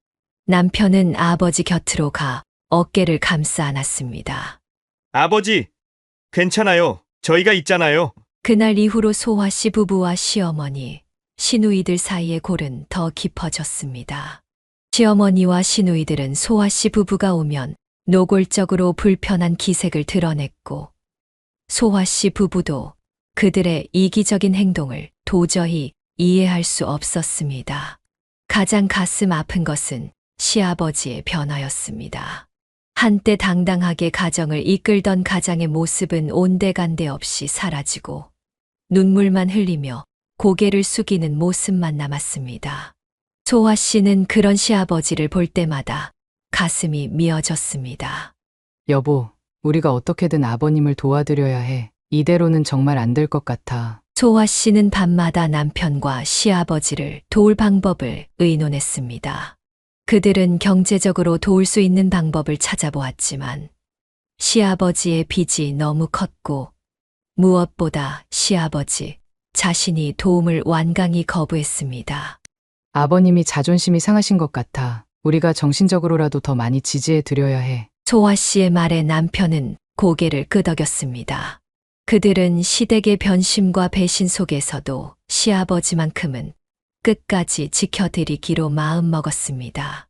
Speaker 6: 남편은 아버지 곁으로 가 어깨를 감싸 안았습니다.
Speaker 4: 아버지, 괜찮아요. 저희가 있잖아요.
Speaker 6: 그날 이후로 소화 씨 부부와 시어머니, 시누이들 사이의 골은 더 깊어졌습니다. 시어머니와 시누이들은 소화 씨 부부가 오면 노골적으로 불편한 기색을 드러냈고, 소화 씨 부부도 그들의 이기적인 행동을 도저히 이해할 수 없었습니다. 가장 가슴 아픈 것은 시아버지의 변화였습니다. 한때 당당하게 가정을 이끌던 가장의 모습은 온데간데 없이 사라지고 눈물만 흘리며 고개를 숙이는 모습만 남았습니다. 소화 씨는 그런 시아버지를 볼 때마다 가슴이 미어졌습니다.
Speaker 2: 여보, 우리가 어떻게든 아버님을 도와드려야 해. 이대로는 정말 안 될 것 같아.
Speaker 6: 소화 씨는 밤마다 남편과 시아버지를 도울 방법을 의논했습니다. 그들은 경제적으로 도울 수 있는 방법을 찾아보았지만 시아버지의 빚이 너무 컸고 무엇보다 시아버지 자신이 도움을 완강히 거부했습니다.
Speaker 2: 아버님이 자존심이 상하신 것 같아. 우리가 정신적으로라도 더 많이 지지해 드려야 해.
Speaker 6: 소화 씨의 말에 남편은 고개를 끄덕였습니다. 그들은 시댁의 변심과 배신 속에서도 시아버지만큼은 끝까지 지켜드리기로 마음먹었습니다.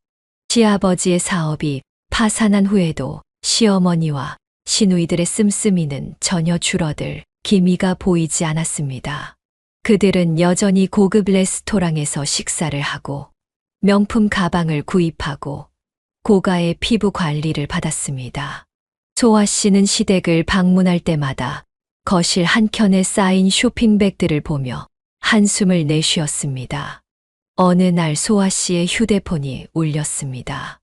Speaker 6: 시아버지의 사업이 파산한 후에도 시어머니와 시누이들의 씀씀이는 전혀 줄어들 기미가 보이지 않았습니다. 그들은 여전히 고급 레스토랑에서 식사를 하고 명품 가방을 구입하고 고가의 피부 관리를 받았습니다. 소아 씨는 시댁을 방문할 때마다 거실 한켠에 쌓인 쇼핑백들을 보며 한숨을 내쉬었습니다. 어느 날 소아 씨의 휴대폰이 울렸습니다.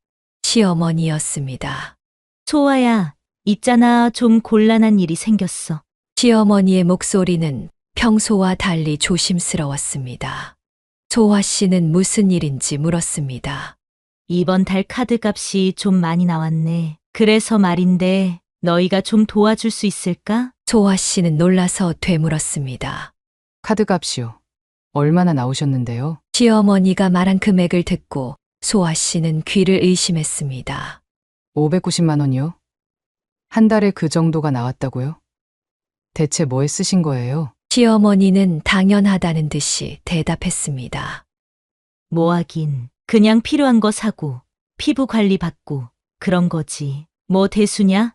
Speaker 6: 시어머니였습니다.
Speaker 1: 소아야, 있잖아. 좀 곤란한 일이 생겼어.
Speaker 6: 시어머니의 목소리는 평소와 달리 조심스러웠습니다. 소아 씨는 무슨 일인지 물었습니다.
Speaker 1: 이번 달 카드값이 좀 많이 나왔네. 그래서 말인데 너희가 좀 도와줄 수 있을까?
Speaker 6: 소아 씨는 놀라서 되물었습니다.
Speaker 2: 카드값이요. 얼마나 나오셨는데요?
Speaker 6: 시어머니가 말한 금액을 듣고 소아 씨는 귀를 의심했습니다.
Speaker 2: 590만 원이요? 한 달에 그 정도가 나왔다고요? 대체 뭐에 쓰신 거예요?
Speaker 6: 시어머니는 당연하다는 듯이 대답했습니다.
Speaker 1: 뭐 하긴. 그냥 필요한 거 사고, 피부 관리 받고, 그런 거지. 뭐 대수냐?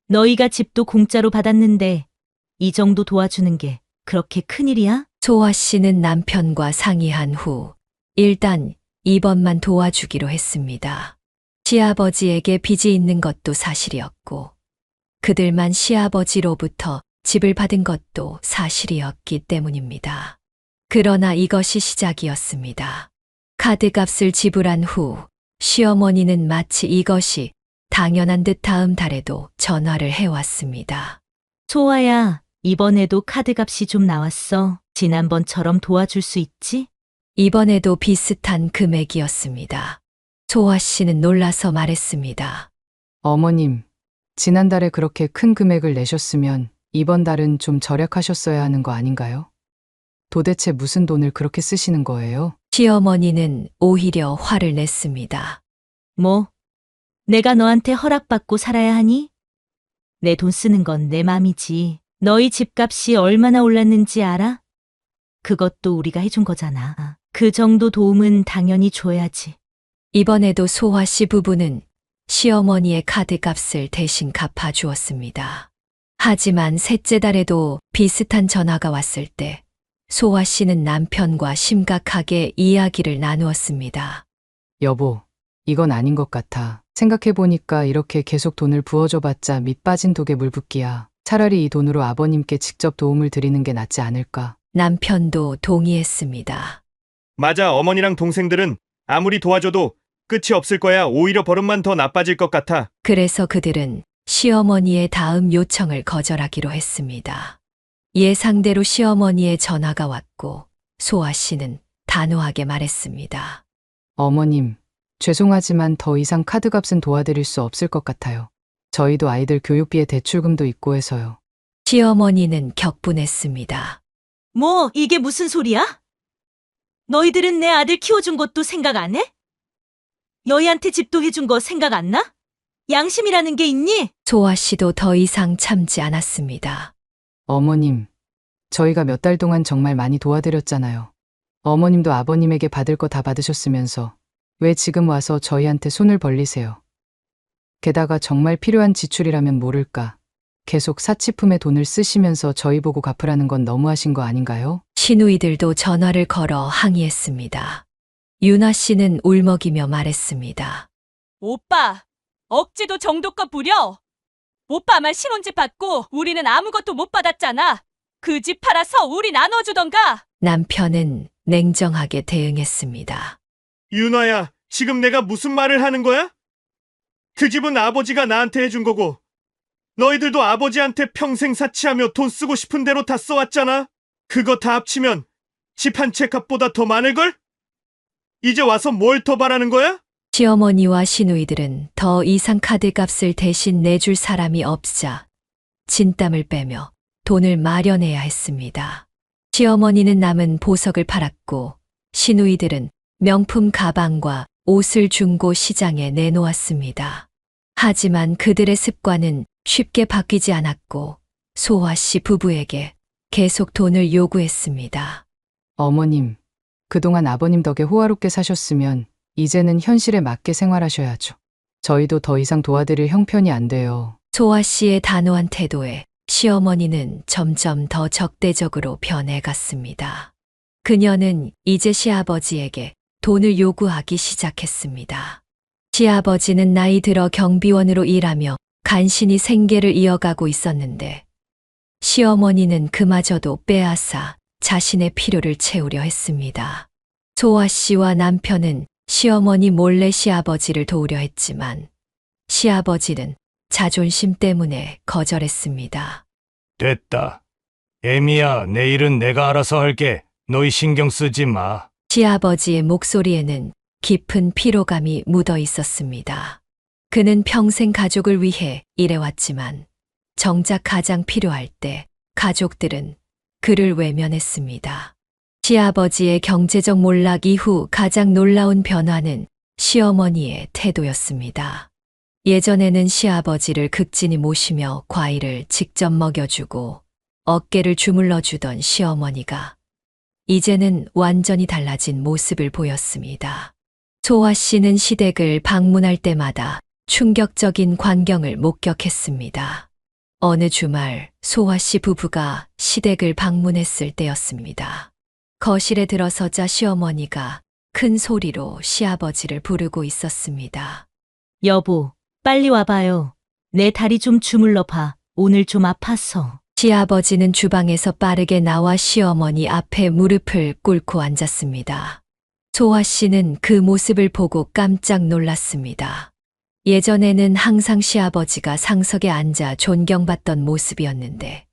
Speaker 1: 너희가 집도 공짜로 받았는데 이 정도 도와주는 게 그렇게 큰일이야?
Speaker 6: 소아 씨는 남편과 상의한 후 일단 이번만 도와주기로 했습니다. 시아버지에게 빚이 있는 것도 사실이었고 그들만 시아버지로부터 집을 받은 것도 사실이었기 때문입니다. 그러나 이것이 시작이었습니다. 카드값을 지불한 후 시어머니는 마치 이것이 당연한 듯 다음 달에도 전화를 해왔습니다.
Speaker 1: 소아야, 이번에도 카드값이 좀 나왔어. 지난번처럼 도와줄 수 있지?
Speaker 6: 이번에도 비슷한 금액이었습니다. 소아 씨는 놀라서 말했습니다.
Speaker 2: 어머님, 지난달에 그렇게 큰 금액을 내셨으면 이번 달은 좀 절약하셨어야 하는 거 아닌가요? 도대체 무슨 돈을 그렇게 쓰시는 거예요?
Speaker 6: 시어머니는 오히려 화를 냈습니다.
Speaker 1: 뭐? 내가 너한테 허락받고 살아야 하니? 내 돈 쓰는 건 내 맘이지. 너희 집값이 얼마나 올랐는지 알아? 그것도 우리가 해준 거잖아. 그 정도 도움은 당연히 줘야지.
Speaker 6: 이번에도 소아 씨 부부는 시어머니의 카드값을 대신 갚아주었습니다. 하지만 셋째 달에도 비슷한 전화가 왔을 때 소아 씨는 남편과 심각하게 이야기를 나누었습니다.
Speaker 2: 여보, 이건 아닌 것 같아. 생각해보니까 이렇게 계속 돈을 부어줘봤자 밑 빠진 독에 물 붓기야. 차라리 이 돈으로 아버님께 직접 도움을 드리는 게 낫지 않을까.
Speaker 6: 남편도 동의했습니다.
Speaker 4: 맞아, 어머니랑 동생들은 아무리 도와줘도 끝이 없을 거야. 오히려 버릇만 더 나빠질 것 같아.
Speaker 6: 그래서 그들은 시어머니의 다음 요청을 거절하기로 했습니다. 예상대로 시어머니의 전화가 왔고 소아 씨는 단호하게 말했습니다.
Speaker 2: 어머님, 죄송하지만 더 이상 카드값은 도와드릴 수 없을 것 같아요. 저희도 아이들 교육비에 대출금도 있고 해서요.
Speaker 6: 시어머니는 격분했습니다.
Speaker 1: 뭐, 이게 무슨 소리야? 너희들은 내 아들 키워준 것도 생각 안 해? 너희한테 집도 해준 거 생각 안 나? 양심이라는 게 있니?
Speaker 6: 소아 씨도 더 이상 참지 않았습니다.
Speaker 2: 어머님, 저희가 몇 달 동안 정말 많이 도와드렸잖아요. 어머님도 아버님에게 받을 거 다 받으셨으면서 왜 지금 와서 저희한테 손을 벌리세요? 게다가 정말 필요한 지출이라면 모를까. 계속 사치품에 돈을 쓰시면서 저희 보고 갚으라는 건 너무하신 거 아닌가요?
Speaker 6: 시누이들도 전화를 걸어 항의했습니다. 유나 씨는 울먹이며 말했습니다.
Speaker 7: 오빠, 억지도 정도껏 부려. 오빠만 신혼집 받고 우리는 아무것도 못 받았잖아. 그 집 팔아서 우리 나눠주던가.
Speaker 6: 남편은 냉정하게 대응했습니다.
Speaker 4: 유나야, 지금 내가 무슨 말을 하는 거야? 그 집은 아버지가 나한테 해준 거고, 너희들도 아버지한테 평생 사치하며 돈 쓰고 싶은 대로 다 써왔잖아. 그거 다 합치면 집 한 채 값보다 더 많을걸? 이제 와서 뭘 더 바라는 거야?
Speaker 6: 시어머니와 시누이들은 더 이상 카드값을 대신 내줄 사람이 없자 진땀을 빼며 돈을 마련해야 했습니다. 시어머니는 남은 보석을 팔았고 시누이들은 명품 가방과 옷을 중고 시장에 내놓았습니다. 하지만 그들의 습관은 쉽게 바뀌지 않았고 소화 씨 부부에게 계속 돈을 요구했습니다.
Speaker 2: 어머님, 그동안 아버님 덕에 호화롭게 사셨으면 이제는 현실에 맞게 생활하셔야죠. 저희도 더 이상 도와드릴 형편이 안 돼요.
Speaker 6: 소아 씨의 단호한 태도에 시어머니는 점점 더 적대적으로 변해갔습니다. 그녀는 이제 시아버지에게 돈을 요구하기 시작했습니다. 시아버지는 나이 들어 경비원으로 일하며 간신히 생계를 이어가고 있었는데 시어머니는 그마저도 빼앗아 자신의 필요를 채우려 했습니다. 소아 씨와 남편은 시어머니 몰래 시아버지를 도우려 했지만 시아버지는 자존심 때문에 거절했습니다.
Speaker 3: 됐다. 애미야, 내일은 내가 알아서 할게. 너희 신경 쓰지 마.
Speaker 6: 시아버지의 목소리에는 깊은 피로감이 묻어 있었습니다. 그는 평생 가족을 위해 일해왔지만 정작 가장 필요할 때 가족들은 그를 외면했습니다. 시아버지의 경제적 몰락 이후 가장 놀라운 변화는 시어머니의 태도였습니다. 예전에는 시아버지를 극진히 모시며 과일을 직접 먹여주고 어깨를 주물러주던 시어머니가 이제는 완전히 달라진 모습을 보였습니다. 소아 씨는 시댁을 방문할 때마다 충격적인 광경을 목격했습니다. 어느 주말 소아 씨 부부가 시댁을 방문했을 때였습니다. 거실에 들어서자 시어머니가 큰 소리로 시아버지를 부르고 있었습니다.
Speaker 1: 여보, 빨리 와봐요. 내 다리 좀 주물러 봐. 오늘 좀 아파서.
Speaker 6: 시아버지는 주방에서 빠르게 나와 시어머니 앞에 무릎을 꿇고 앉았습니다. 소아 씨는 그 모습을 보고 깜짝 놀랐습니다. 예전에는 항상 시아버지가 상석에 앉아 존경받던 모습이었는데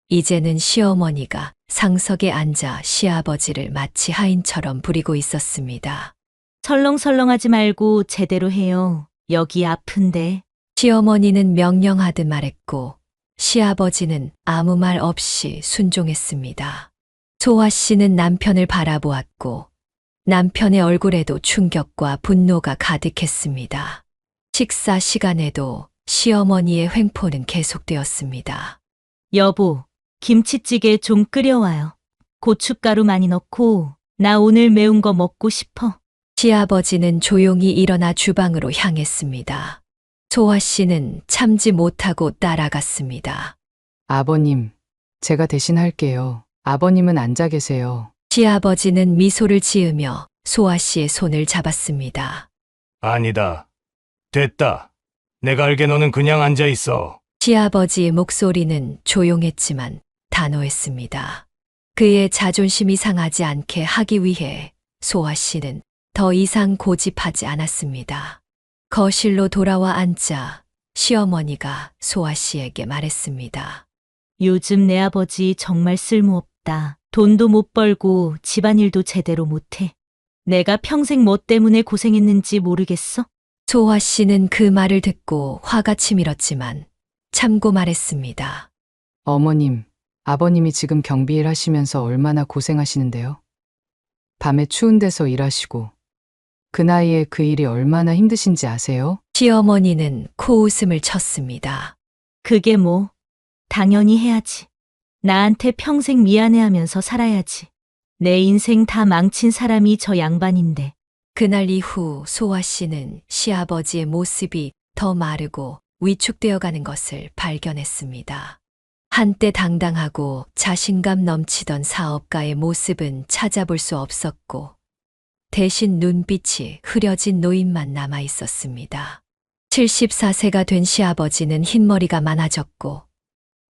Speaker 6: 이제는 시어머니가 상석에 앉아 시아버지를 마치 하인처럼 부리고 있었습니다.
Speaker 1: 설렁설렁하지 말고 제대로 해요. 여기 아픈데.
Speaker 6: 시어머니는 명령하듯 말했고 시아버지는 아무 말 없이 순종했습니다. 소아 씨는 남편을 바라보았고 남편의 얼굴에도 충격과 분노가 가득했습니다. 식사 시간에도 시어머니의 횡포는 계속되었습니다.
Speaker 1: 여보, 김치찌개 좀 끓여와요. 고춧가루 많이 넣고, 나 오늘 매운 거 먹고 싶어.
Speaker 6: 시아버지는 조용히 일어나 주방으로 향했습니다. 소아 씨는 참지 못하고 따라갔습니다.
Speaker 2: 아버님, 제가 대신 할게요. 아버님은 앉아 계세요.
Speaker 6: 시아버지는 미소를 지으며 소아 씨의 손을 잡았습니다.
Speaker 3: 아니다. 됐다. 내가 알게 너는 그냥 앉아 있어.
Speaker 6: 시아버지의 목소리는 조용했지만 단호했습니다. 그의 자존심이 상하지 않게 하기 위해 소아 씨는 더 이상 고집하지 않았습니다. 거실로 돌아와 앉자 시어머니가 소아 씨에게 말했습니다.
Speaker 1: 요즘 내 아버지 정말 쓸모없다. 돈도 못 벌고 집안일도 제대로 못해. 내가 평생 뭐 때문에 고생했는지 모르겠어?
Speaker 6: 소아 씨는 그 말을 듣고 화가 치밀었지만 참고 말했습니다.
Speaker 2: 어머님, 아버님이 지금 경비일 하시면서 얼마나 고생하시는데요? 밤에 추운 데서 일하시고 그 나이에 그 일이 얼마나 힘드신지 아세요?
Speaker 6: 시어머니는 코웃음을 쳤습니다.
Speaker 1: 그게 뭐, 당연히 해야지. 나한테 평생 미안해하면서 살아야지. 내 인생 다 망친 사람이 저 양반인데.
Speaker 6: 그날 이후 소아 씨는 시아버지의 모습이 더 마르고 위축되어 가는 것을 발견했습니다. 한때 당당하고 자신감 넘치던 사업가의 모습은 찾아볼 수 없었고, 대신 눈빛이 흐려진 노인만 남아 있었습니다. 74세가 된 시아버지는 흰머리가 많아졌고,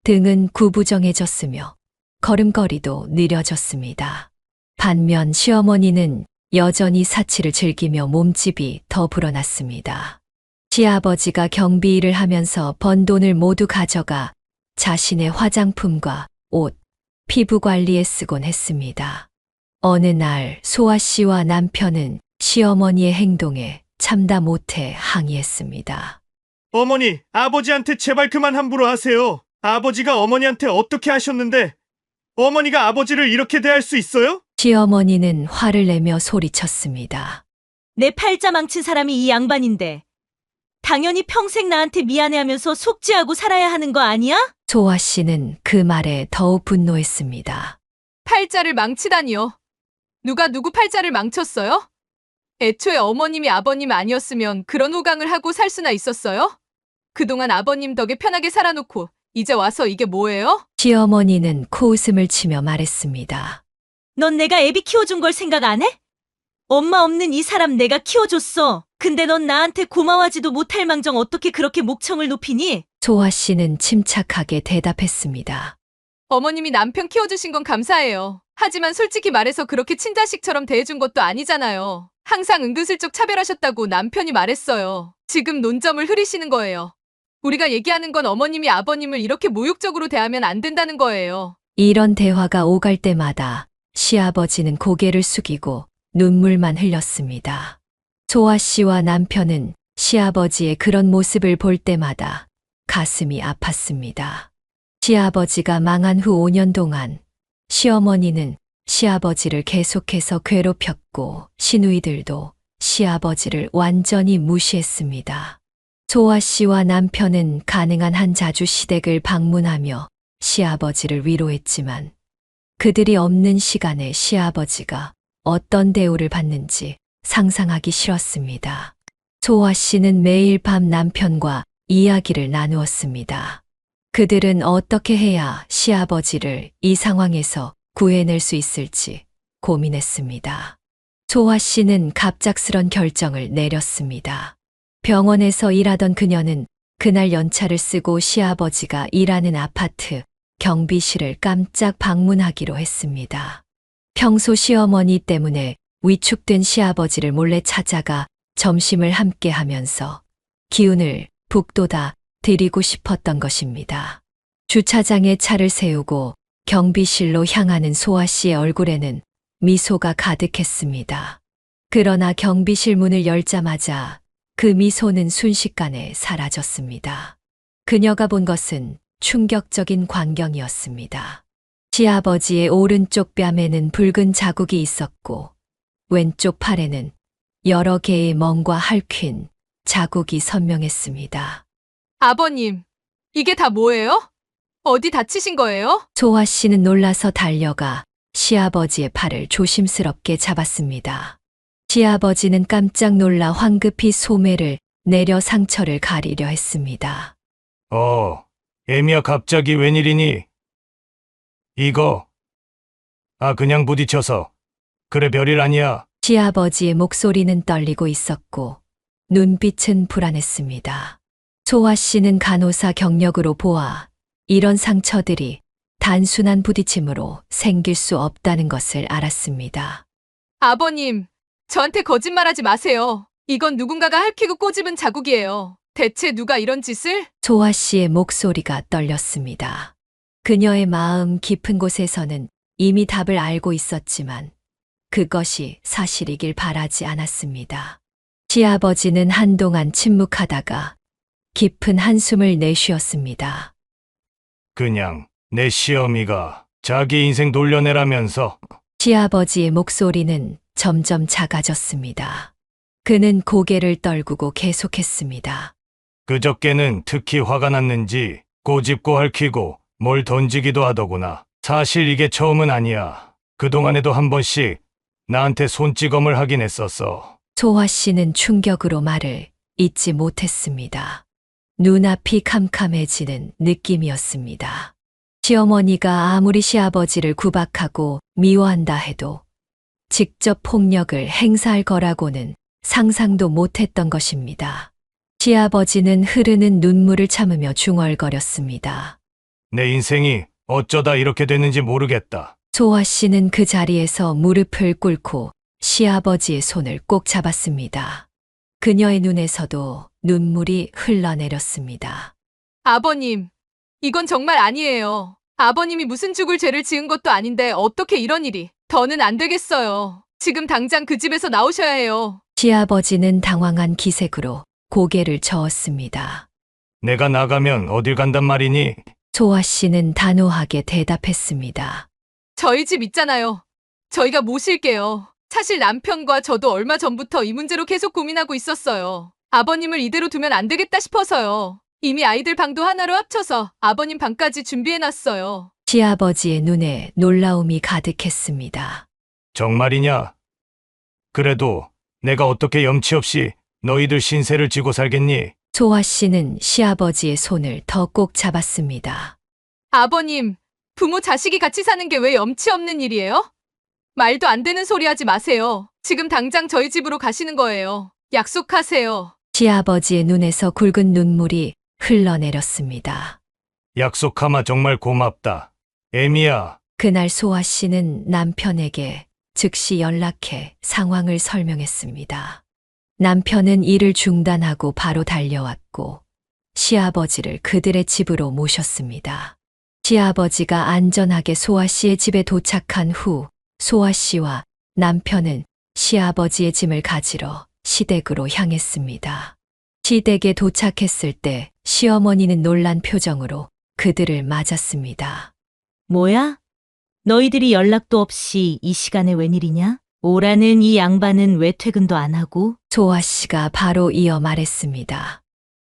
Speaker 6: 등은 구부정해졌으며, 걸음걸이도 느려졌습니다. 반면 시어머니는 여전히 사치를 즐기며 몸집이 더 불어났습니다. 시아버지가 경비 일을 하면서 번 돈을 모두 가져가 자신의 화장품과 옷, 피부 관리에 쓰곤 했습니다. 어느 날 소아 씨와 남편은 시어머니의 행동에 참다 못해 항의했습니다.
Speaker 4: 어머니, 아버지한테 제발 그만 함부로 하세요. 아버지가 어머니한테 어떻게 하셨는데 어머니가 아버지를 이렇게 대할 수 있어요?
Speaker 6: 시어머니는 화를 내며 소리쳤습니다.
Speaker 1: 내 팔자 망친 사람이 이 양반인데. 당연히 평생 나한테 미안해하면서 속죄하고 살아야 하는 거 아니야?
Speaker 6: 소아 씨는 그 말에 더욱 분노했습니다.
Speaker 5: 팔자를 망치다니요. 누가 누구 팔자를 망쳤어요? 애초에 어머님이 아버님 아니었으면 그런 호강을 하고 살 수나 있었어요? 그동안 아버님 덕에 편하게 살아놓고 이제 와서 이게 뭐예요?
Speaker 6: 시어머니는 코웃음을 치며 말했습니다.
Speaker 1: 넌 내가 애비 키워준 걸 생각 안 해? 엄마 없는 이 사람 내가 키워줬어. 근데 넌 나한테 고마워하지도 못할 망정 어떻게 그렇게 목청을 높이니?
Speaker 6: 소아 씨는 침착하게 대답했습니다.
Speaker 5: 어머님이 남편 키워주신 건 감사해요. 하지만 솔직히 말해서 그렇게 친자식처럼 대해준 것도 아니잖아요. 항상 은근슬쩍 차별하셨다고 남편이 말했어요. 지금 논점을 흐리시는 거예요. 우리가 얘기하는 건 어머님이 아버님을 이렇게 모욕적으로 대하면 안 된다는 거예요.
Speaker 6: 이런 대화가 오갈 때마다 시아버지는 고개를 숙이고 눈물만 흘렸습니다. 소아 씨와 남편은 시아버지의 그런 모습을 볼 때마다 가슴이 아팠습니다. 시아버지가 망한 후 5년 동안 시어머니는 시아버지를 계속해서 괴롭혔고 시누이들도 시아버지를 완전히 무시했습니다. 소아 씨와 남편은 가능한 한 자주 시댁을 방문하며 시아버지를 위로했지만 그들이 없는 시간에 시아버지가 어떤 대우를 받는지 상상하기 싫었습니다. 소아 씨는 매일 밤 남편과 이야기를 나누었습니다. 그들은 어떻게 해야 시아버지를 이 상황에서 구해낼 수 있을지 고민했습니다. 소아 씨는 갑작스런 결정을 내렸습니다. 병원에서 일하던 그녀는 그날 연차를 쓰고 시아버지가 일하는 아파트 경비실을 깜짝 방문하기로 했습니다. 평소 시어머니 때문에 위축된 시아버지를 몰래 찾아가 점심을 함께 하면서 기운을 북돋아 드리고 싶었던 것입니다. 주차장에 차를 세우고 경비실로 향하는 소아 씨의 얼굴에는 미소가 가득했습니다. 그러나 경비실 문을 열자마자 그 미소는 순식간에 사라졌습니다. 그녀가 본 것은 충격적인 광경이었습니다. 시아버지의 오른쪽 뺨에는 붉은 자국이 있었고 왼쪽 팔에는 여러 개의 멍과 핥힌 자국이 선명했습니다.
Speaker 5: 아버님, 이게 다 뭐예요? 어디 다치신 거예요?
Speaker 6: 소아 씨는 놀라서 달려가 시아버지의 팔을 조심스럽게 잡았습니다. 시아버지는 깜짝 놀라 황급히 소매를 내려 상처를 가리려 했습니다.
Speaker 3: 애미야 갑자기 웬일이니? 이거. 그냥 부딪혀서. 그래 별일 아니야.
Speaker 6: 시아버지의 목소리는 떨리고 있었고 눈빛은 불안했습니다. 소아 씨는 간호사 경력으로 보아 이런 상처들이 단순한 부딪힘으로 생길 수 없다는 것을 알았습니다.
Speaker 5: 아버님, 저한테 거짓말하지 마세요. 이건 누군가가 핥히고 꼬집은 자국이에요. 대체 누가 이런 짓을?
Speaker 6: 소아 씨의 목소리가 떨렸습니다. 그녀의 마음 깊은 곳에서는 이미 답을 알고 있었지만 그것이 사실이길 바라지 않았습니다. 시아버지는 한동안 침묵하다가 깊은 한숨을 내쉬었습니다.
Speaker 3: 그냥 내 시어미가 자기 인생 돌려내라면서.
Speaker 6: 시아버지의 목소리는 점점 작아졌습니다. 그는 고개를 떨구고 계속했습니다.
Speaker 3: 그저께는 특히 화가 났는지 꼬집고 핥히고 뭘 던지기도 하더구나. 사실 이게 처음은 아니야. 그동안에도 한 번씩 나한테 손찌검을 하긴 했었어.
Speaker 6: 소화 씨는 충격으로 말을 잇지 못했습니다. 눈앞이 캄캄해지는 느낌이었습니다. 시어머니가 아무리 시아버지를 구박하고 미워한다 해도 직접 폭력을 행사할 거라고는 상상도 못했던 것입니다. 시아버지는 흐르는 눈물을 참으며 중얼거렸습니다.
Speaker 3: 내 인생이 어쩌다 이렇게 됐는지 모르겠다.
Speaker 6: 소아 씨는 그 자리에서 무릎을 꿇고 시아버지의 손을 꼭 잡았습니다. 그녀의 눈에서도 눈물이 흘러내렸습니다.
Speaker 5: 아버님, 이건 정말 아니에요. 아버님이 무슨 죽을 죄를 지은 것도 아닌데 어떻게 이런 일이. 더는 안 되겠어요. 지금 당장 그 집에서 나오셔야 해요.
Speaker 6: 시아버지는 당황한 기색으로 고개를 저었습니다.
Speaker 3: 내가 나가면 어딜 간단 말이니?
Speaker 6: 소아 씨는 단호하게 대답했습니다.
Speaker 5: 저희 집 있잖아요. 저희가 모실게요. 사실 남편과 저도 얼마 전부터 이 문제로 계속 고민하고 있었어요. 아버님을 이대로 두면 안 되겠다 싶어서요. 이미 아이들 방도 하나로 합쳐서 아버님 방까지 준비해놨어요.
Speaker 6: 시아버지의 눈에 놀라움이 가득했습니다.
Speaker 3: 정말이냐? 그래도 내가 어떻게 염치 없이 너희들 신세를 지고 살겠니?
Speaker 6: 소아 씨는 시아버지의 손을 더 꼭 잡았습니다.
Speaker 5: 아버님, 부모 자식이 같이 사는 게 왜 염치 없는 일이에요? 말도 안 되는 소리 하지 마세요. 지금 당장 저희 집으로 가시는 거예요. 약속하세요.
Speaker 6: 시아버지의 눈에서 굵은 눈물이 흘러내렸습니다.
Speaker 3: 약속하마 정말 고맙다. 애미야.
Speaker 6: 그날 소아 씨는 남편에게 즉시 연락해 상황을 설명했습니다. 남편은 일을 중단하고 바로 달려왔고 시아버지를 그들의 집으로 모셨습니다. 시아버지가 안전하게 소아 씨의 집에 도착한 후 소아 씨와 남편은 시아버지의 짐을 가지러 시댁으로 향했습니다. 시댁에 도착했을 때 시어머니는 놀란 표정으로 그들을 맞았습니다.
Speaker 1: 뭐야? 너희들이 연락도 없이 이 시간에 웬일이냐? 오라는 이 양반은 왜 퇴근도 안 하고?
Speaker 6: 소아 씨가 바로 이어 말했습니다.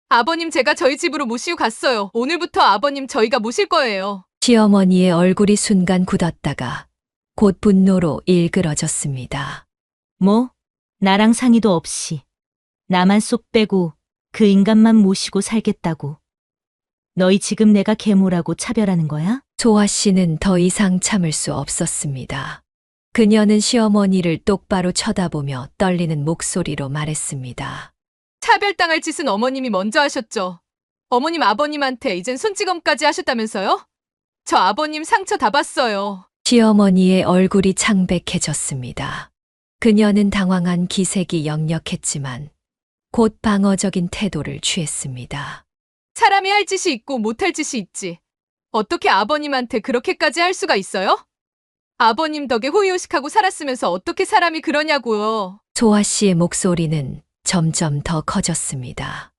Speaker 5: 아버님 제가 저희 집으로 모시고 갔어요. 오늘부터 아버님 저희가 모실 거예요.
Speaker 6: 시어머니의 얼굴이 순간 굳었다가 곧 분노로 일그러졌습니다.
Speaker 1: 뭐? 나랑 상의도 없이 나만 쏙 빼고 그 인간만 모시고 살겠다고. 너희 지금 내가 계모라고 차별하는 거야?
Speaker 6: 소아 씨는 더 이상 참을 수 없었습니다. 그녀는 시어머니를 똑바로 쳐다보며 떨리는 목소리로 말했습니다.
Speaker 5: 차별당할 짓은 어머님이 먼저 하셨죠. 어머님 아버님한테 이젠 손찌검까지 하셨다면서요? 저 아버님 상처 다 봤어요.
Speaker 6: 시어머니의 얼굴이 창백해졌습니다. 그녀는 당황한 기색이 역력했지만 곧 방어적인 태도를 취했습니다.
Speaker 5: 사람이 할 짓이 있고 못할 짓이 있지. 어떻게 아버님한테 그렇게까지 할 수가 있어요? 아버님 덕에 호의호식하고 살았으면서 어떻게 사람이 그러냐고요.
Speaker 6: 소아 씨의 목소리는 점점 더 커졌습니다.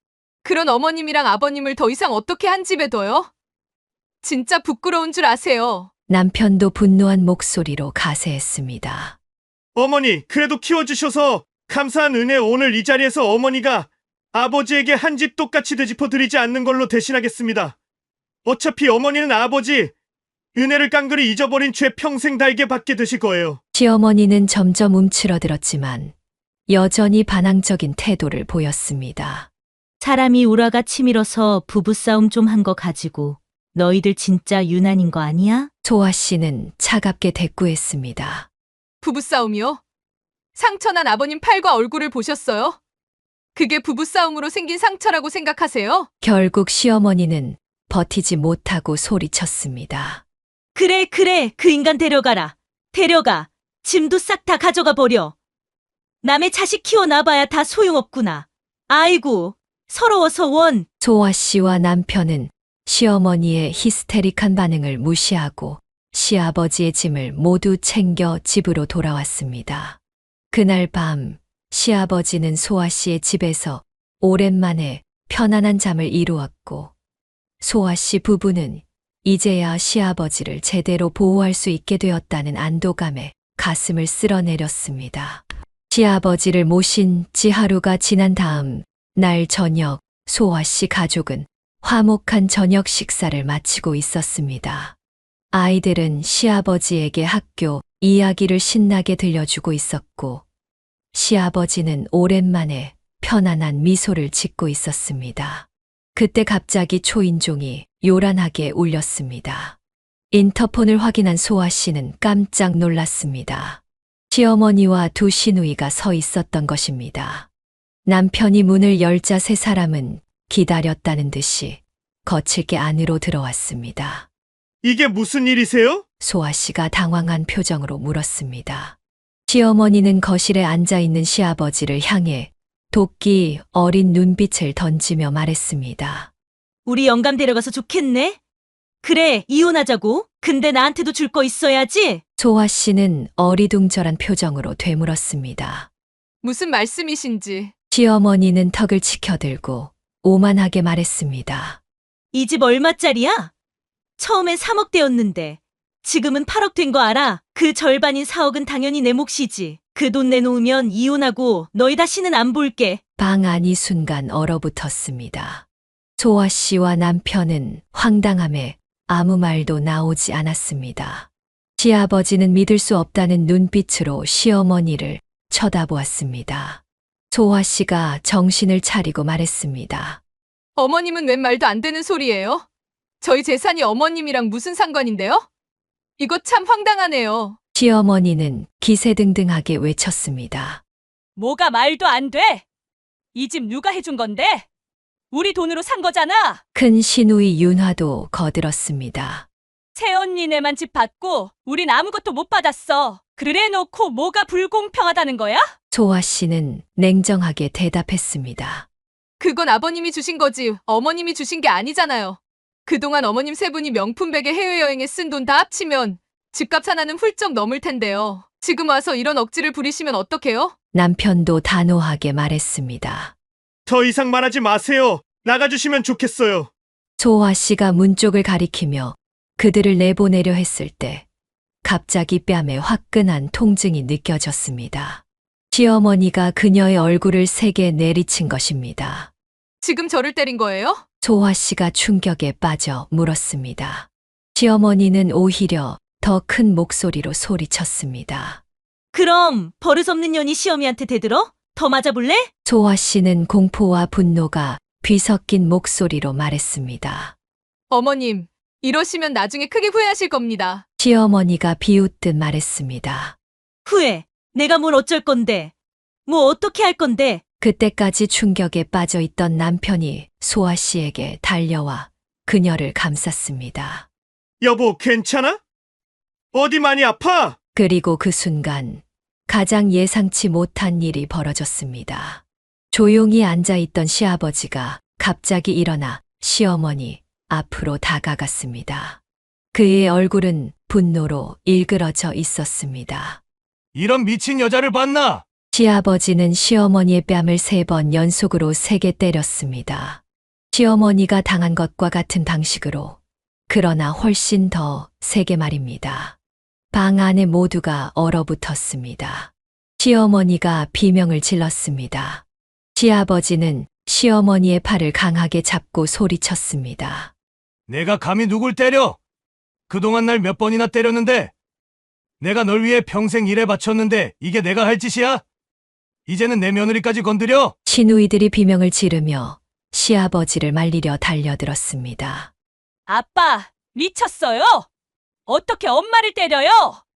Speaker 5: 그런 어머님이랑 아버님을 더 이상 어떻게 한 집에 둬요? 진짜 부끄러운 줄 아세요.
Speaker 6: 남편도 분노한 목소리로 가세했습니다.
Speaker 4: 어머니, 그래도 키워주셔서 감사한 은혜 오늘 이 자리에서 어머니가 아버지에게 한 집 똑같이 되짚어 드리지 않는 걸로 대신하겠습니다. 어차피 어머니는 아버지 은혜를 깡그리 잊어버린 죄 평생 달게 받게 되실 거예요.
Speaker 6: 시어머니는 점점 움츠러들었지만 여전히 반항적인 태도를 보였습니다.
Speaker 1: 사람이 우라가 치밀어서 부부싸움 좀 한 거 가지고 너희들 진짜 유난인 거 아니야?
Speaker 6: 소아 씨는 차갑게 대꾸했습니다.
Speaker 5: 부부싸움이요? 상처난 아버님 팔과 얼굴을 보셨어요? 그게 부부싸움으로 생긴 상처라고 생각하세요?
Speaker 6: 결국 시어머니는 버티지 못하고 소리쳤습니다.
Speaker 1: 그래, 그 인간 데려가라. 데려가. 짐도 싹 다 가져가 버려. 남의 자식 키워놔봐야 다 소용없구나. 아이고, 서러워서 원.
Speaker 6: 소아 씨와 남편은 시어머니의 히스테릭한 반응을 무시하고 시아버지의 짐을 모두 챙겨 집으로 돌아왔습니다. 그날 밤 시아버지는 소아 씨의 집에서 오랜만에 편안한 잠을 이루었고 소아 씨 부부는 이제야 시아버지를 제대로 보호할 수 있게 되었다는 안도감에 가슴을 쓸어내렸습니다. 시아버지를 모신 지 하루가 지난 다음 날 저녁 소아 씨 가족은 화목한 저녁 식사를 마치고 있었습니다. 아이들은 시아버지에게 학교 이야기를 신나게 들려주고 있었고, 시아버지는 오랜만에 편안한 미소를 짓고 있었습니다. 그때 갑자기 초인종이 요란하게 울렸습니다. 인터폰을 확인한 소아 씨는 깜짝 놀랐습니다. 시어머니와 두 시누이가 서 있었던 것입니다. 남편이 문을 열자 세 사람은 기다렸다는 듯이 거칠게 안으로 들어왔습니다.
Speaker 4: 이게 무슨 일이세요?
Speaker 6: 소아 씨가 당황한 표정으로 물었습니다. 시어머니는 거실에 앉아 있는 시아버지를 향해 도끼 어린 눈빛을 던지며 말했습니다.
Speaker 1: 우리 영감 데려가서 좋겠네? 그래, 이혼하자고. 근데 나한테도 줄 거 있어야지.
Speaker 6: 소아 씨는 어리둥절한 표정으로 되물었습니다.
Speaker 5: 무슨 말씀이신지.
Speaker 6: 시어머니는 턱을 치켜들고 오만하게 말했습니다.
Speaker 1: 이 집 얼마짜리야? 처음엔 3억대였는데 지금은 8억 된 거 알아? 그 절반인 4억은 당연히 내 몫이지. 그 돈 내놓으면 이혼하고 너희 다시는 안 볼게.
Speaker 6: 방 안이 순간 얼어붙었습니다. 소아 씨와 남편은 황당함에 아무 말도 나오지 않았습니다. 시아버지는 믿을 수 없다는 눈빛으로 시어머니를 쳐다보았습니다. 소아 씨가 정신을 차리고 말했습니다.
Speaker 5: 어머님은 웬 말도 안 되는 소리예요? 저희 재산이 어머님이랑 무슨 상관인데요? 이거 참 황당하네요.
Speaker 6: 시어머니는 기세등등하게 외쳤습니다.
Speaker 7: 뭐가 말도 안 돼? 이 집 누가 해준 건데? 우리 돈으로 산 거잖아.
Speaker 6: 큰 시누이 윤화도 거들었습니다.
Speaker 7: 새언니네만 집 받고 우린 아무것도 못 받았어. 그래 놓고 뭐가 불공평하다는 거야?
Speaker 6: 소아 씨는 냉정하게 대답했습니다.
Speaker 5: 그건 아버님이 주신 거지 어머님이 주신 게 아니잖아요. 그동안 어머님 세 분이 명품백에 해외여행에 쓴 돈 다 합치면 집값 하나는 훌쩍 넘을 텐데요. 지금 와서 이런 억지를 부리시면 어떡해요?
Speaker 6: 남편도 단호하게 말했습니다.
Speaker 4: 더 이상 말하지 마세요. 나가주시면 좋겠어요.
Speaker 6: 소아 씨가 문 쪽을 가리키며 그들을 내보내려 했을 때 갑자기 뺨에 화끈한 통증이 느껴졌습니다. 시어머니가 그녀의 얼굴을 세게 내리친 것입니다.
Speaker 5: 지금 저를 때린 거예요?
Speaker 6: 소아 씨가 충격에 빠져 물었습니다. 시어머니는 오히려 더 큰 목소리로 소리쳤습니다.
Speaker 1: 그럼 버릇없는 년이 시어미한테 대들어? 더 맞아볼래?
Speaker 6: 소아 씨는 공포와 분노가 뒤섞인 목소리로 말했습니다.
Speaker 5: 어머님, 이러시면 나중에 크게 후회하실 겁니다.
Speaker 6: 시어머니가 비웃듯 말했습니다.
Speaker 1: 후회. 내가 뭘 어쩔 건데. 뭐 어떻게 할 건데.
Speaker 6: 그때까지 충격에 빠져 있던 남편이 소아 씨에게 달려와 그녀를 감쌌습니다.
Speaker 4: 여보, 괜찮아? 어디 많이 아파?
Speaker 6: 그리고 그 순간 가장 예상치 못한 일이 벌어졌습니다. 조용히 앉아있던 시아버지가 갑자기 일어나 시어머니 앞으로 다가갔습니다. 그의 얼굴은 분노로 일그러져 있었습니다.
Speaker 3: 이런 미친 여자를 봤나?
Speaker 6: 시아버지는 시어머니의 뺨을 3번 연속으로 세게 때렸습니다. 시어머니가 당한 것과 같은 방식으로, 그러나 훨씬 더 세게 말입니다. 방 안에 모두가 얼어붙었습니다. 시어머니가 비명을 질렀습니다. 시아버지는 시어머니의 팔을 강하게 잡고 소리쳤습니다.
Speaker 3: 내가 감히 누굴 때려? 그동안 날 몇 번이나 때렸는데? 내가 널 위해 평생 일해 바쳤는데 이게 내가 할 짓이야? 이제는 내 며느리까지 건드려?
Speaker 6: 시누이들이 비명을 지르며 시아버지를 말리려 달려들었습니다.
Speaker 7: 아빠, 미쳤어요? 어떻게 엄마를 때려요?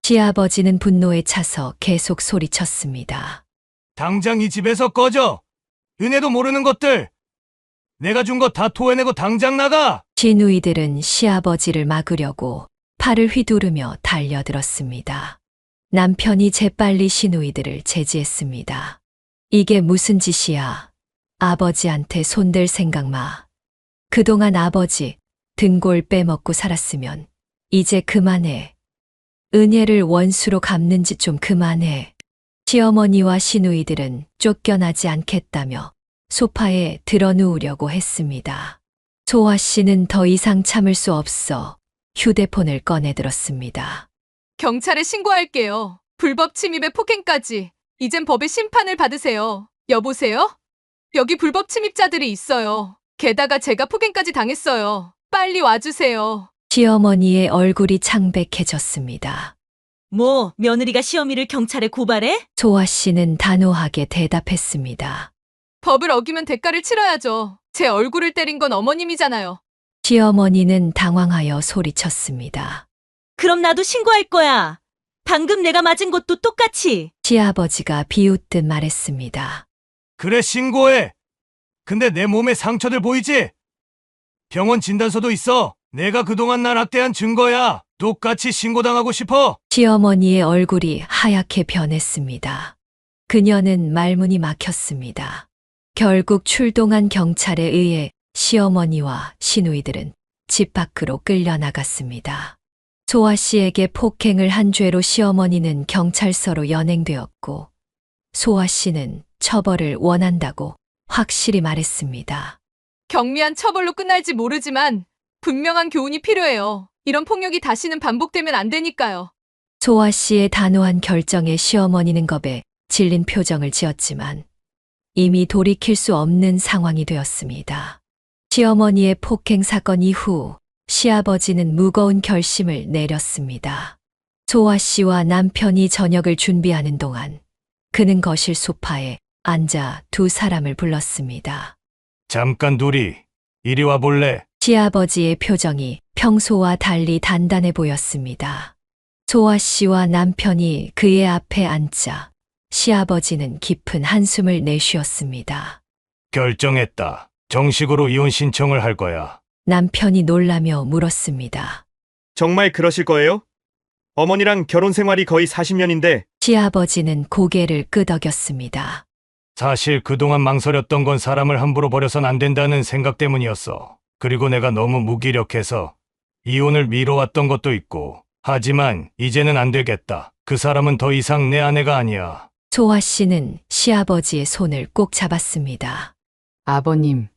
Speaker 6: 시아버지는 분노에 차서 계속 소리쳤습니다.
Speaker 3: 당장 이 집에서 꺼져! 은혜도 모르는 것들! 내가 준 거 다 토해내고 당장 나가!
Speaker 6: 시누이들은 시아버지를 막으려고 팔을 휘두르며 달려들었습니다. 남편이 재빨리 시누이들을 제지했습니다. 이게 무슨 짓이야? 아버지한테 손댈 생각 마. 그동안 아버지 등골 빼먹고 살았으면 이제 그만해. 은혜를 원수로 갚는 짓 좀 그만해. 시어머니와 시누이들은 쫓겨나지 않겠다며 소파에 드러누우려고 했습니다. 소아 씨는 더 이상 참을 수 없어 휴대폰을 꺼내들었습니다.
Speaker 5: 경찰에 신고할게요. 불법 침입에 폭행까지. 이젠 법의 심판을 받으세요. 여보세요? 여기 불법 침입자들이 있어요. 게다가 제가 폭행까지 당했어요. 빨리 와주세요.
Speaker 6: 시어머니의 얼굴이 창백해졌습니다.
Speaker 1: 뭐, 며느리가 시어미를 경찰에 고발해?
Speaker 6: 소아 씨는 단호하게 대답했습니다.
Speaker 5: 법을 어기면 대가를 치러야죠. 제 얼굴을 때린 건 어머님이잖아요.
Speaker 6: 시어머니는 당황하여 소리쳤습니다.
Speaker 1: 그럼 나도 신고할 거야. 방금 내가 맞은 것도 똑같이.
Speaker 6: 시아버지가 비웃듯 말했습니다.
Speaker 3: 그래, 신고해. 근데 내 몸에 상처들 보이지? 병원 진단서도 있어. 내가 그동안 날 학대한 증거야. 똑같이 신고당하고 싶어.
Speaker 6: 시어머니의 얼굴이 하얗게 변했습니다. 그녀는 말문이 막혔습니다. 결국 출동한 경찰에 의해 시어머니와 시누이들은 집 밖으로 끌려나갔습니다. 소아 씨에게 폭행을 한 죄로 시어머니는 경찰서로 연행되었고, 소아 씨는 처벌을 원한다고 확실히 말했습니다.
Speaker 5: 경미한 처벌로 끝날지 모르지만 분명한 교훈이 필요해요. 이런 폭력이 다시는 반복되면 안 되니까요.
Speaker 6: 소아 씨의 단호한 결정에 시어머니는 겁에 질린 표정을 지었지만 이미 돌이킬 수 없는 상황이 되었습니다. 시어머니의 폭행 사건 이후 시아버지는 무거운 결심을 내렸습니다. 소아 씨와 남편이 저녁을 준비하는 동안 그는 거실 소파에 앉아 두 사람을 불렀습니다.
Speaker 3: 잠깐 둘이 이리 와 볼래?
Speaker 6: 시아버지의 표정이 평소와 달리 단단해 보였습니다. 소아 씨와 남편이 그의 앞에 앉자 시아버지는 깊은 한숨을 내쉬었습니다.
Speaker 3: 결정했다. 정식으로 이혼 신청을 할 거야.
Speaker 6: 남편이 놀라며 물었습니다.
Speaker 4: 정말 그러실 거예요? 어머니랑 결혼 생활이 거의 40년인데
Speaker 6: 시아버지는 고개를 끄덕였습니다.
Speaker 3: 사실 그동안 망설였던 건 사람을 함부로 버려선 안 된다는 생각 때문이었어. 그리고 내가 너무 무기력해서 이혼을 미뤄왔던 것도 있고. 하지만 이제는 안 되겠다. 그 사람은 더 이상 내 아내가 아니야.
Speaker 6: 소아 씨는 시아버지의 손을 꼭 잡았습니다.
Speaker 2: 아버님,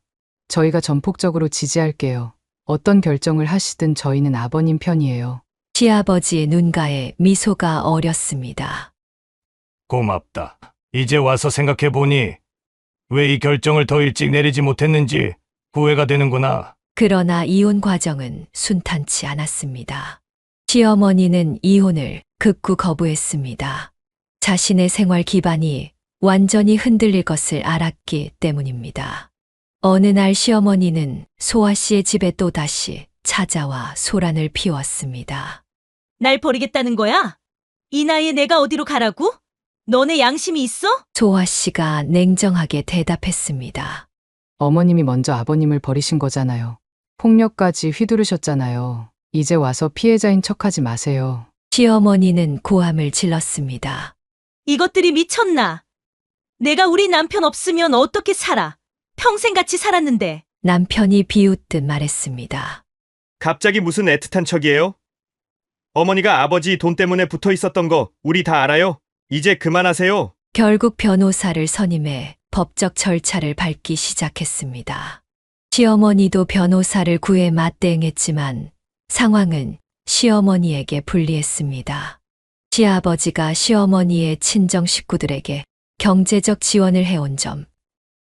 Speaker 2: 저희가 전폭적으로 지지할게요. 어떤 결정을 하시든 저희는 아버님 편이에요.
Speaker 6: 시아버지의 눈가에 미소가 어렸습니다.
Speaker 3: 고맙다. 이제 와서 생각해보니 왜 이 결정을 더 일찍 내리지 못했는지 후회가 되는구나.
Speaker 6: 그러나 이혼 과정은 순탄치 않았습니다. 시어머니는 이혼을 극구 거부했습니다. 자신의 생활 기반이 완전히 흔들릴 것을 알았기 때문입니다. 어느 날 시어머니는 소아 씨의 집에 또다시 찾아와 소란을 피웠습니다.
Speaker 1: 날 버리겠다는 거야? 이 나이에 내가 어디로 가라고? 너네 양심이 있어?
Speaker 6: 소아 씨가 냉정하게 대답했습니다.
Speaker 2: 어머님이 먼저 아버님을 버리신 거잖아요. 폭력까지 휘두르셨잖아요. 이제 와서 피해자인 척하지 마세요.
Speaker 6: 시어머니는 고함을 질렀습니다.
Speaker 1: 이것들이 미쳤나? 내가 우리 남편 없으면 어떻게 살아? 평생 같이 살았는데.
Speaker 6: 남편이 비웃듯 말했습니다.
Speaker 4: 갑자기 무슨 애틋한 척이에요? 어머니가 아버지 돈 때문에 붙어 있었던 거 우리 다 알아요. 이제 그만하세요.
Speaker 6: 결국 변호사를 선임해 법적 절차를 밟기 시작했습니다. 시어머니도 변호사를 구해 맞대응했지만 상황은 시어머니에게 불리했습니다. 시아버지가 시어머니의 친정 식구들에게 경제적 지원을 해온 점,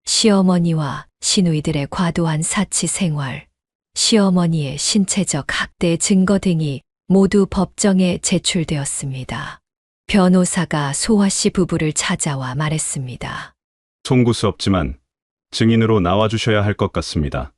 Speaker 6: 시어머니와 시누이들의 과도한 사치 생활, 시어머니의 신체적 학대 증거 등이 모두 법정에 제출되었습니다. 변호사가 소아 씨 부부를 찾아와 말했습니다.
Speaker 10: 송구스럽지만 증인으로 나와주셔야 할 것 같습니다.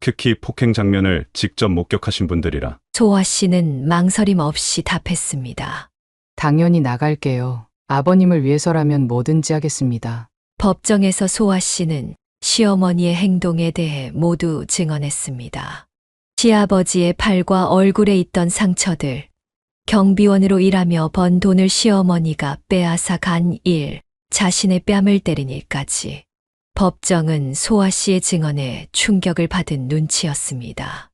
Speaker 10: 특히 폭행 장면을 직접 목격하신 분들이라.
Speaker 6: 소아 씨는 망설임 없이 답했습니다.
Speaker 2: 당연히 나갈게요. 아버님을 위해서라면 뭐든지 하겠습니다.
Speaker 6: 법정에서 소아 씨는 시어머니의 행동에 대해 모두 증언했습니다. 시아버지의 팔과 얼굴에 있던 상처들, 경비원으로 일하며 번 돈을 시어머니가 빼앗아 간 일, 자신의 뺨을 때린 일까지. 법정은 소아 씨의 증언에 충격을 받은 눈치였습니다.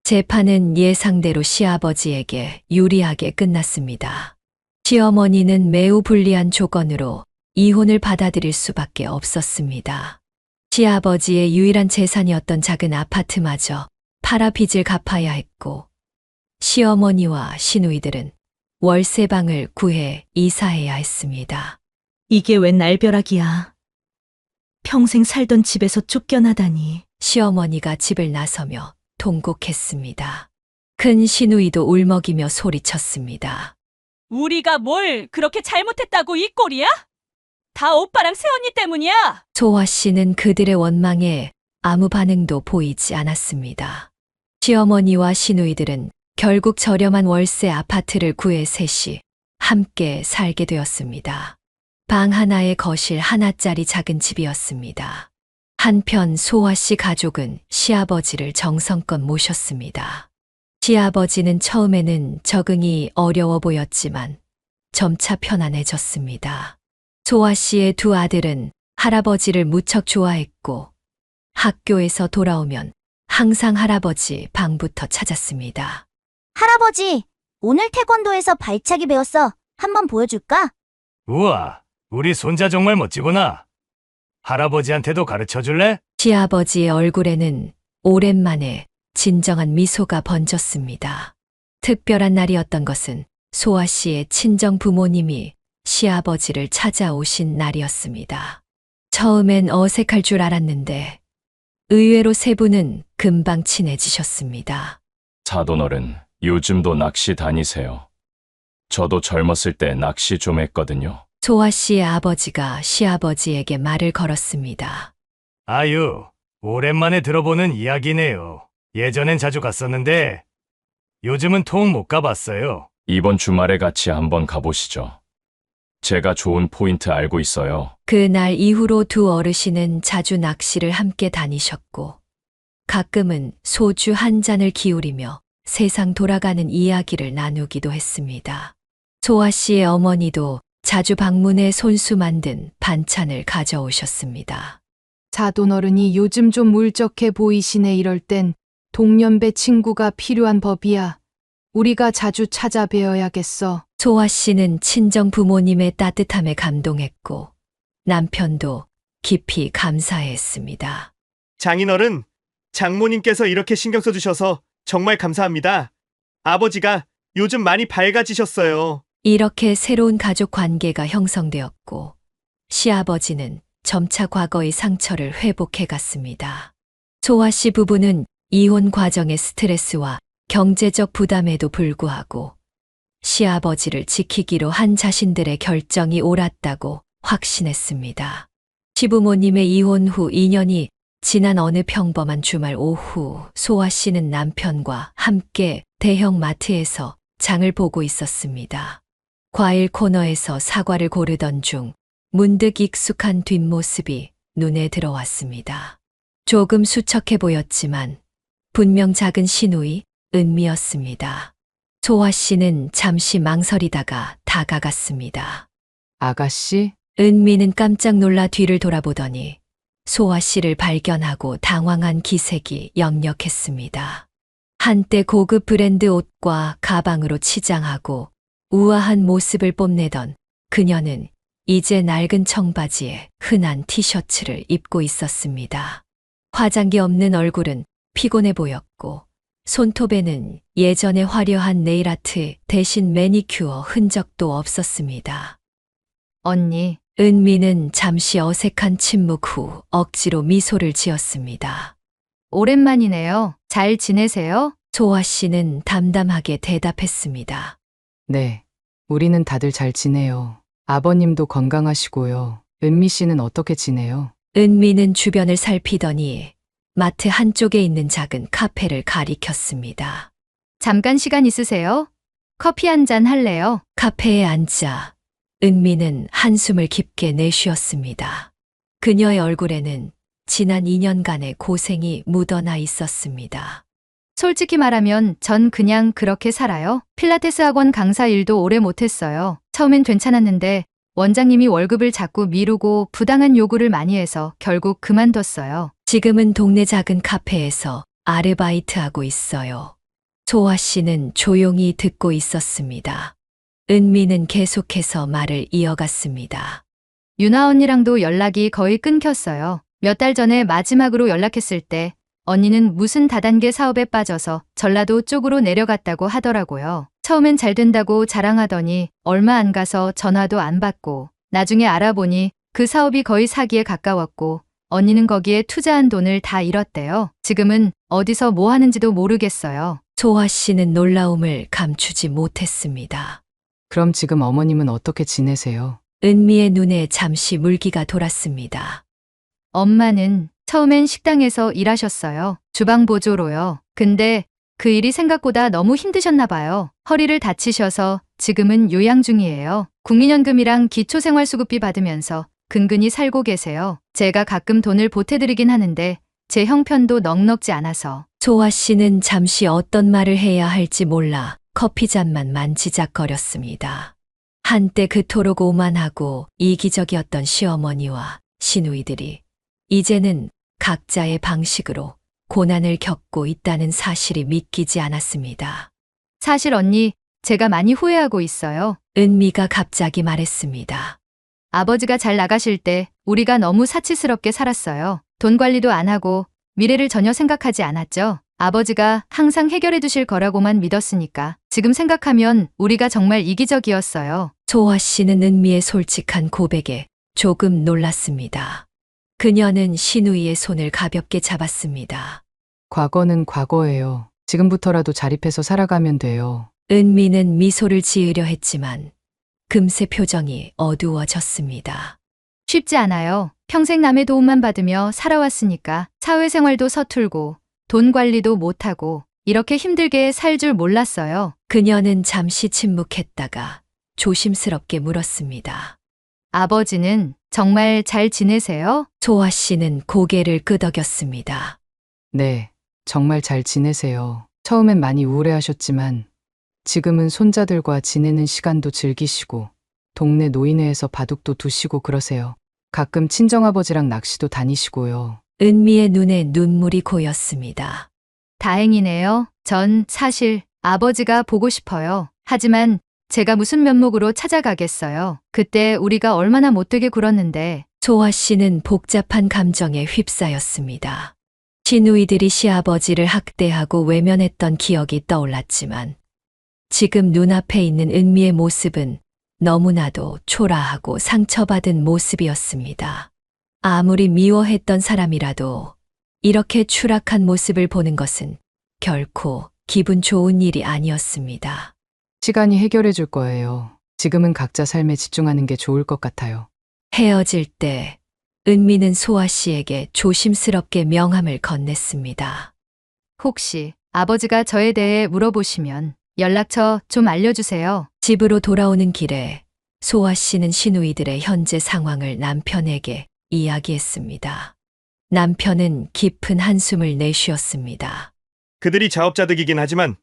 Speaker 6: 재판은 예상대로 시아버지에게 유리하게 끝났습니다. 시어머니는 매우 불리한 조건으로 이혼을 받아들일 수밖에 없었습니다. 시아버지의 유일한 재산이었던 작은 아파트마저 팔아 빚을 갚아야 했고, 시어머니와 시누이들은 월세방을 구해 이사해야 했습니다.
Speaker 1: 이게 웬 날벼락이야. 평생 살던 집에서 쫓겨나다니.
Speaker 6: 시어머니가 집을 나서며 통곡했습니다. 큰 시누이도 울먹이며 소리쳤습니다.
Speaker 7: 우리가 뭘 그렇게 잘못했다고 이 꼴이야? 다 오빠랑 새언니 때문이야.
Speaker 6: 소아 씨는 그들의 원망에 아무 반응도 보이지 않았습니다. 시어머니와 시누이들은 결국 저렴한 월세 아파트를 구해 셋이 함께 살게 되었습니다. 방 하나에 거실 하나짜리 작은 집이었습니다. 한편 소아 씨 가족은 시아버지를 정성껏 모셨습니다. 시아버지는 처음에는 적응이 어려워 보였지만 점차 편안해졌습니다. 소아 씨의 두 아들은 할아버지를 무척 좋아했고 학교에서 돌아오면 항상 할아버지 방부터 찾았습니다.
Speaker 8: 할아버지, 오늘 태권도에서 발차기 배웠어. 한번 보여줄까?
Speaker 3: 우와, 우리 손자 정말 멋지구나. 할아버지한테도 가르쳐 줄래?
Speaker 6: 시아버지의 얼굴에는 오랜만에 진정한 미소가 번졌습니다. 특별한 날이었던 것은 소아 씨의 친정 부모님이 시아버지를 찾아오신 날이었습니다. 처음엔 어색할 줄 알았는데 의외로 세 분은 금방 친해지셨습니다.
Speaker 11: 사돈어른, 요즘도 낚시 다니세요? 저도 젊었을 때 낚시 좀 했거든요.
Speaker 6: 소아 씨의 아버지가 시아버지에게 말을 걸었습니다.
Speaker 3: 아유, 오랜만에 들어보는 이야기네요. 예전엔 자주 갔었는데 요즘은 통 못 가봤어요.
Speaker 11: 이번 주말에 같이 한번 가보시죠. 제가 좋은 포인트 알고 있어요.
Speaker 6: 그날 이후로 두 어르신은 자주 낚시를 함께 다니셨고 가끔은 소주 한 잔을 기울이며 세상 돌아가는 이야기를 나누기도 했습니다. 소아 씨의 어머니도 자주 방문해 손수 만든 반찬을 가져오셨습니다.
Speaker 2: 사돈어른이 요즘 좀 울적해 보이시네. 이럴 땐 동년배 친구가 필요한 법이야. 우리가 자주 찾아뵈어야겠어.
Speaker 6: 소아 씨는 친정 부모님의 따뜻함에 감동했고 남편도 깊이 감사했습니다.
Speaker 4: 장인어른, 장모님께서 이렇게 신경 써주셔서 정말 감사합니다. 아버지가 요즘 많이 밝아지셨어요.
Speaker 6: 이렇게 새로운 가족 관계가 형성되었고 시아버지는 점차 과거의 상처를 회복해 갔습니다. 소아 씨 부부는 이혼 과정의 스트레스와 경제적 부담에도 불구하고 시아버지를 지키기로 한 자신들의 결정이 옳았다고 확신했습니다. 시부모님의 이혼 후 2년이 지난 어느 평범한 주말 오후 소아 씨는 남편과 함께 대형 마트에서 장을 보고 있었습니다. 과일 코너에서 사과를 고르던 중 문득 익숙한 뒷모습이 눈에 들어왔습니다. 조금 수척해 보였지만 분명 작은 시누이 은미였습니다. 소아 씨는 잠시 망설이다가 다가갔습니다.
Speaker 2: 아가씨?
Speaker 6: 은미는 깜짝 놀라 뒤를 돌아보더니 소아 씨를 발견하고 당황한 기색이 역력했습니다. 한때 고급 브랜드 옷과 가방으로 치장하고 우아한 모습을 뽐내던 그녀는 이제 낡은 청바지에 흔한 티셔츠를 입고 있었습니다. 화장기 없는 얼굴은 피곤해 보였고 손톱에는 예전의 화려한 네일아트 대신 매니큐어 흔적도 없었습니다.
Speaker 9: 언니,
Speaker 6: 은미는 잠시 어색한 침묵 후 억지로 미소를 지었습니다.
Speaker 9: 오랜만이네요. 잘 지내세요?
Speaker 6: 소아 씨는 담담하게 대답했습니다.
Speaker 2: 네. 우리는 다들 잘 지내요. 아버님도 건강하시고요. 은미 씨는 어떻게 지내요?
Speaker 6: 은미는 주변을 살피더니 마트 한쪽에 있는 작은 카페를 가리켰습니다.
Speaker 9: 잠깐 시간 있으세요? 커피 한 잔 할래요?
Speaker 6: 카페에 앉자 은미는 한숨을 깊게 내쉬었습니다. 그녀의 얼굴에는 지난 2년간의 고생이 묻어나 있었습니다.
Speaker 9: 솔직히 말하면 전 그냥 그렇게 살아요. 필라테스 학원 강사 일도 오래 못했어요. 처음엔 괜찮았는데 원장님이 월급을 자꾸 미루고 부당한 요구를 많이 해서 결국 그만뒀어요.
Speaker 6: 지금은 동네 작은 카페에서 아르바이트하고 있어요. 소아 씨는 조용히 듣고 있었습니다. 은미는 계속해서 말을 이어갔습니다.
Speaker 9: 유나 언니랑도 연락이 거의 끊겼어요. 몇 달 전에 마지막으로 연락했을 때 언니는 무슨 다단계 사업에 빠져서 전라도 쪽으로 내려갔다고 하더라고요. 처음엔 잘 된다고 자랑하더니 얼마 안 가서 전화도 안 받고 나중에 알아보니 그 사업이 거의 사기에 가까웠고 언니는 거기에 투자한 돈을 다 잃었대요. 지금은 어디서 뭐 하는지도 모르겠어요.
Speaker 6: 소아 씨는 놀라움을 감추지 못했습니다.
Speaker 2: 그럼 지금 어머님은 어떻게 지내세요?
Speaker 6: 은미의 눈에 잠시 물기가 돌았습니다.
Speaker 9: 엄마는 처음엔 식당에서 일하셨어요. 주방 보조로요. 근데 그 일이 생각보다 너무 힘드셨나 봐요. 허리를 다치셔서 지금은 요양 중이에요. 국민연금이랑 기초생활수급비 받으면서 근근히 살고 계세요. 제가 가끔 돈을 보태드리긴 하는데 제 형편도 넉넉지 않아서.
Speaker 6: 소아 씨는 잠시 어떤 말을 해야 할지 몰라 커피잔만 만지작거렸습니다. 한때 그토록 오만하고 이기적이었던 시어머니와 시누이들이 이제는 각자의 방식으로 고난을 겪고 있다는 사실이 믿기지 않았습니다.
Speaker 9: 사실 언니, 제가 많이 후회하고 있어요.
Speaker 6: 은미가 갑자기 말했습니다.
Speaker 9: 아버지가 잘 나가실 때 우리가 너무 사치스럽게 살았어요. 돈 관리도 안 하고 미래를 전혀 생각하지 않았죠. 아버지가 항상 해결해 두실 거라고만 믿었으니까. 지금 생각하면 우리가 정말 이기적이었어요.
Speaker 6: 소아 씨는 은미의 솔직한 고백에 조금 놀랐습니다. 그녀는 시누이의 손을 가볍게 잡았습니다.
Speaker 2: 과거는 과거예요. 지금부터라도 자립해서 살아가면 돼요.
Speaker 6: 은미는 미소를 지으려 했지만 금세 표정이 어두워졌습니다.
Speaker 9: 쉽지 않아요. 평생 남의 도움만 받으며 살아왔으니까 사회생활도 서툴고 돈 관리도 못하고 이렇게 힘들게 살 줄 몰랐어요.
Speaker 6: 그녀는 잠시 침묵했다가 조심스럽게 물었습니다.
Speaker 9: 아버지는 정말 잘 지내세요?
Speaker 6: 소아 씨는 고개를 끄덕였습니다.
Speaker 2: 네, 정말 잘 지내세요. 처음엔 많이 우울해하셨지만 지금은 손자들과 지내는 시간도 즐기시고 동네 노인회에서 바둑도 두시고 그러세요. 가끔 친정아버지랑 낚시도 다니시고요.
Speaker 6: 은미의 눈에 눈물이 고였습니다.
Speaker 9: 다행이네요. 전 사실 아버지가 보고 싶어요. 하지만 제가 무슨 면목으로 찾아가겠어요. 그때 우리가 얼마나 못되게 굴었는데.
Speaker 6: 소아 씨는 복잡한 감정에 휩싸였습니다. 시누이들이 시아버지를 학대하고 외면했던 기억이 떠올랐지만 지금 눈앞에 있는 은미의 모습은 너무나도 초라하고 상처받은 모습이었습니다. 아무리 미워했던 사람이라도 이렇게 추락한 모습을 보는 것은 결코 기분 좋은 일이 아니었습니다.
Speaker 2: 시간이 해결해 줄 거예요. 지금은 각자 삶에 집중하는 게 좋을 것 같아요.
Speaker 6: 헤어질 때 은미는 소아 씨에게 조심스럽게 명함을 건넸습니다.
Speaker 9: 혹시 아버지가 저에 대해 물어보시면 연락처 좀 알려주세요.
Speaker 6: 집으로 돌아오는 길에 소아 씨는 시누이들의 현재 상황을 남편에게 이야기했습니다. 남편은 깊은 한숨을 내쉬었습니다.
Speaker 4: 그들이 자업자득이긴 하지만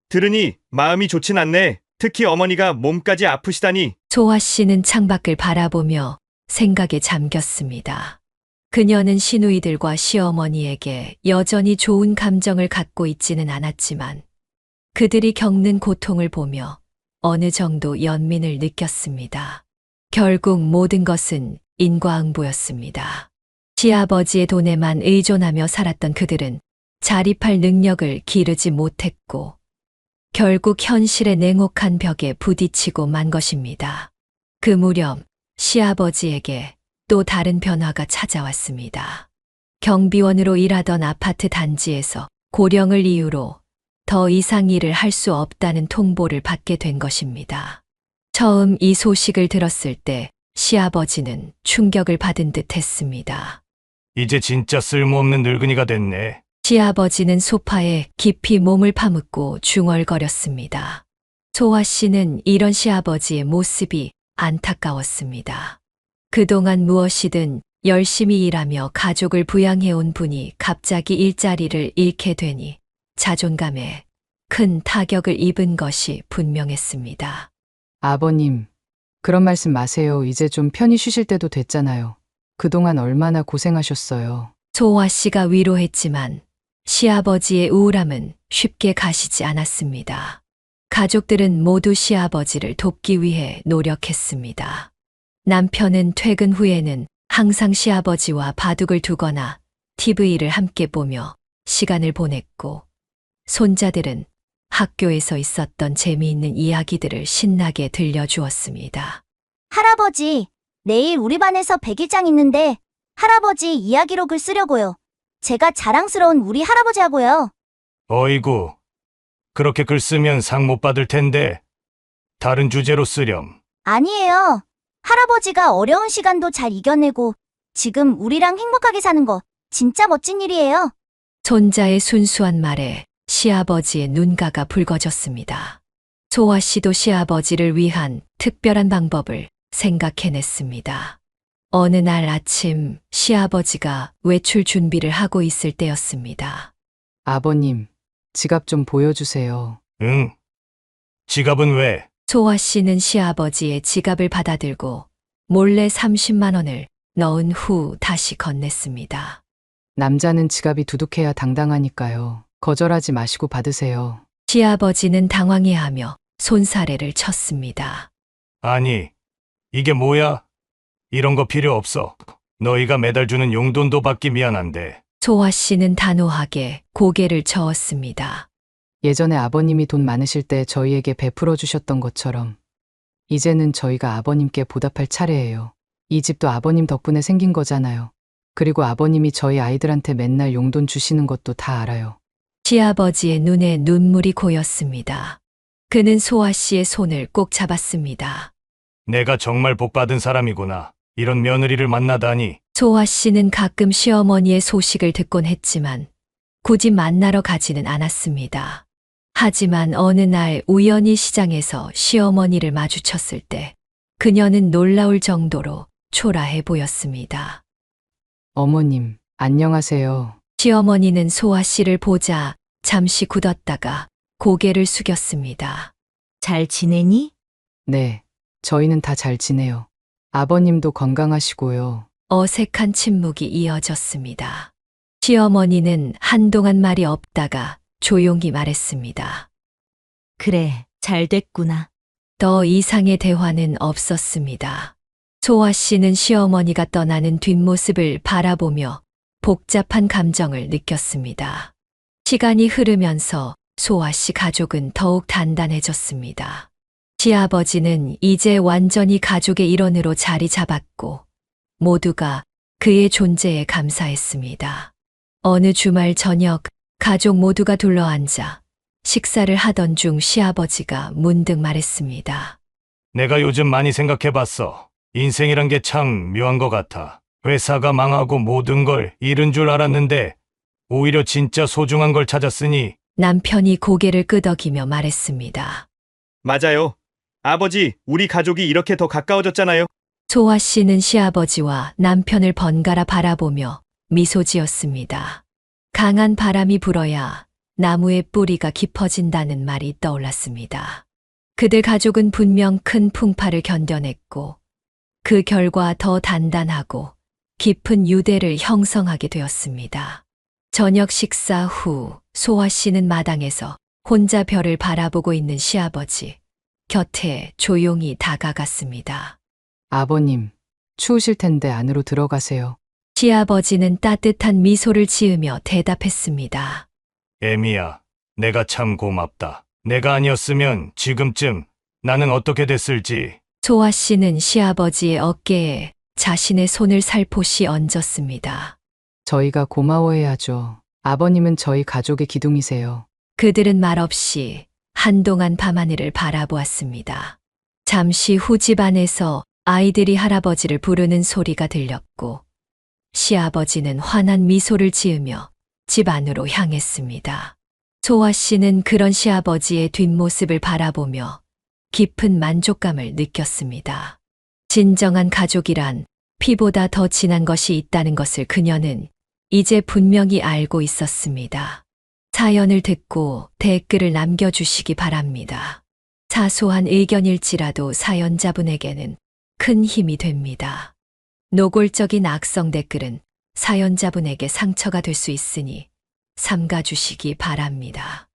Speaker 4: 들으니 마음이 좋진 않네. 특히 어머니가 몸까지 아프시다니.
Speaker 6: 소아 씨는 창밖을 바라보며 생각에 잠겼습니다. 그녀는 시누이들과 시어머니에게 여전히 좋은 감정을 갖고 있지는 않았지만 그들이 겪는 고통을 보며 어느 정도 연민을 느꼈습니다. 결국 모든 것은 인과응보였습니다. 시아버지의 돈에만 의존하며 살았던 그들은 자립할 능력을 기르지 못했고 결국 현실의 냉혹한 벽에 부딪히고 만 것입니다. 그 무렵 시아버지에게 또 다른 변화가 찾아왔습니다. 경비원으로 일하던 아파트 단지에서 고령을 이유로 더 이상 일을 할 수 없다는 통보를 받게 된 것입니다. 처음 이 소식을 들었을 때 시아버지는 충격을 받은 듯 했습니다.
Speaker 3: 이제 진짜 쓸모없는 늙은이가 됐네.
Speaker 6: 시아버지는 소파에 깊이 몸을 파묻고 중얼거렸습니다. 소아 씨는 이런 시아버지의 모습이 안타까웠습니다. 그동안 무엇이든 열심히 일하며 가족을 부양해온 분이 갑자기 일자리를 잃게 되니 자존감에 큰 타격을 입은 것이 분명했습니다.
Speaker 2: 아버님, 그런 말씀 마세요. 이제 좀 편히 쉬실 때도 됐잖아요. 그동안 얼마나 고생하셨어요.
Speaker 6: 소아 씨가 위로했지만 시아버지의 우울함은 쉽게 가시지 않았습니다. 가족들은 모두 시아버지를 돕기 위해 노력했습니다. 남편은 퇴근 후에는 항상 시아버지와 바둑을 두거나 TV를 함께 보며 시간을 보냈고 손자들은 학교에서 있었던 재미있는 이야기들을 신나게 들려주었습니다.
Speaker 12: 할아버지, 내일 우리 반에서 백일장 있는데 할아버지 이야기록을 쓰려고요. 제가 자랑스러운 우리 할아버지하고요.
Speaker 3: 어이구, 그렇게 글 쓰면 상 못 받을 텐데 다른 주제로 쓰렴.
Speaker 12: 아니에요. 할아버지가 어려운 시간도 잘 이겨내고 지금 우리랑 행복하게 사는 거 진짜 멋진 일이에요.
Speaker 6: 손자의 순수한 말에 시아버지의 눈가가 붉어졌습니다. 소아 씨도 시아버지를 위한 특별한 방법을 생각해냈습니다. 어느 날 아침 시아버지가 외출 준비를 하고 있을 때였습니다.
Speaker 2: 아버님, 지갑 좀 보여주세요.
Speaker 3: 응. 지갑은 왜?
Speaker 6: 소아 씨는 시아버지의 지갑을 받아들고 몰래 30만 원을 넣은 후 다시 건넸습니다.
Speaker 2: 남자는 지갑이 두둑해야 당당하니까요. 거절하지 마시고 받으세요.
Speaker 6: 시아버지는 당황해하며 손사래를 쳤습니다.
Speaker 3: 아니, 이게 뭐야? 이런 거 필요 없어. 너희가 매달 주는 용돈도 받기 미안한데.
Speaker 6: 소아 씨는 단호하게 고개를 저었습니다.
Speaker 2: 예전에 아버님이 돈 많으실 때 저희에게 베풀어 주셨던 것처럼 이제는 저희가 아버님께 보답할 차례예요. 이 집도 아버님 덕분에 생긴 거잖아요. 그리고 아버님이 저희 아이들한테 맨날 용돈 주시는 것도 다 알아요.
Speaker 6: 시아버지의 눈에 눈물이 고였습니다. 그는 소아 씨의 손을 꼭 잡았습니다.
Speaker 3: 내가 정말 복받은 사람이구나. 이런 며느리를 만나다니.
Speaker 6: 소아 씨는 가끔 시어머니의 소식을 듣곤 했지만 굳이 만나러 가지는 않았습니다. 하지만 어느 날 우연히 시장에서 시어머니를 마주쳤을 때 그녀는 놀라울 정도로 초라해 보였습니다.
Speaker 2: 어머님, 안녕하세요.
Speaker 6: 시어머니는 소아 씨를 보자 잠시 굳었다가 고개를 숙였습니다.
Speaker 1: 잘 지내니?
Speaker 2: 네, 저희는 다 잘 지내요. 아버님도 건강하시고요.
Speaker 6: 어색한 침묵이 이어졌습니다. 시어머니는 한동안 말이 없다가 조용히 말했습니다.
Speaker 1: 그래, 잘 됐구나.
Speaker 6: 더 이상의 대화는 없었습니다. 소아 씨는 시어머니가 떠나는 뒷모습을 바라보며 복잡한 감정을 느꼈습니다. 시간이 흐르면서 소아 씨 가족은 더욱 단단해졌습니다. 시아버지는 이제 완전히 가족의 일원으로 자리 잡았고 모두가 그의 존재에 감사했습니다. 어느 주말 저녁 가족 모두가 둘러앉아 식사를 하던 중 시아버지가 문득 말했습니다.
Speaker 3: 내가 요즘 많이 생각해봤어. 인생이란 게 참 묘한 것 같아. 회사가 망하고 모든 걸 잃은 줄 알았는데 오히려 진짜 소중한 걸 찾았으니.
Speaker 6: 남편이 고개를 끄덕이며 말했습니다.
Speaker 4: 맞아요. 아버지, 우리 가족이 이렇게 더 가까워졌잖아요.
Speaker 6: 소아 씨는 시아버지와 남편을 번갈아 바라보며 미소 지었습니다. 강한 바람이 불어야 나무의 뿌리가 깊어진다는 말이 떠올랐습니다. 그들 가족은 분명 큰 풍파를 견뎌냈고 그 결과 더 단단하고 깊은 유대를 형성하게 되었습니다. 저녁 식사 후 소아 씨는 마당에서 혼자 별을 바라보고 있는 시아버지 곁에 조용히 다가갔습니다.
Speaker 2: 아버님, 추우실 텐데 안으로 들어가세요.
Speaker 6: 시아버지는 따뜻한 미소를 지으며 대답했습니다.
Speaker 3: 애미야, 내가 참 고맙다. 내가 아니었으면 지금쯤 나는 어떻게 됐을지.
Speaker 6: 소아 씨는 시아버지의 어깨에 자신의 손을 살포시 얹었습니다.
Speaker 2: 저희가 고마워해야죠. 아버님은 저희 가족의 기둥이세요.
Speaker 6: 그들은 말없이 한동안 밤하늘을 바라보았습니다. 잠시 후 집 안에서 아이들이 할아버지를 부르는 소리가 들렸고 시아버지는 환한 미소를 지으며 집 안으로 향했습니다. 소아 씨는 그런 시아버지의 뒷모습을 바라보며 깊은 만족감을 느꼈습니다. 진정한 가족이란 피보다 더 진한 것이 있다는 것을 그녀는 이제 분명히 알고 있었습니다. 사연을 듣고 댓글을 남겨주시기 바랍니다. 사소한 의견일지라도 사연자분에게는 큰 힘이 됩니다. 노골적인 악성 댓글은 사연자분에게 상처가 될 수 있으니 삼가주시기 바랍니다.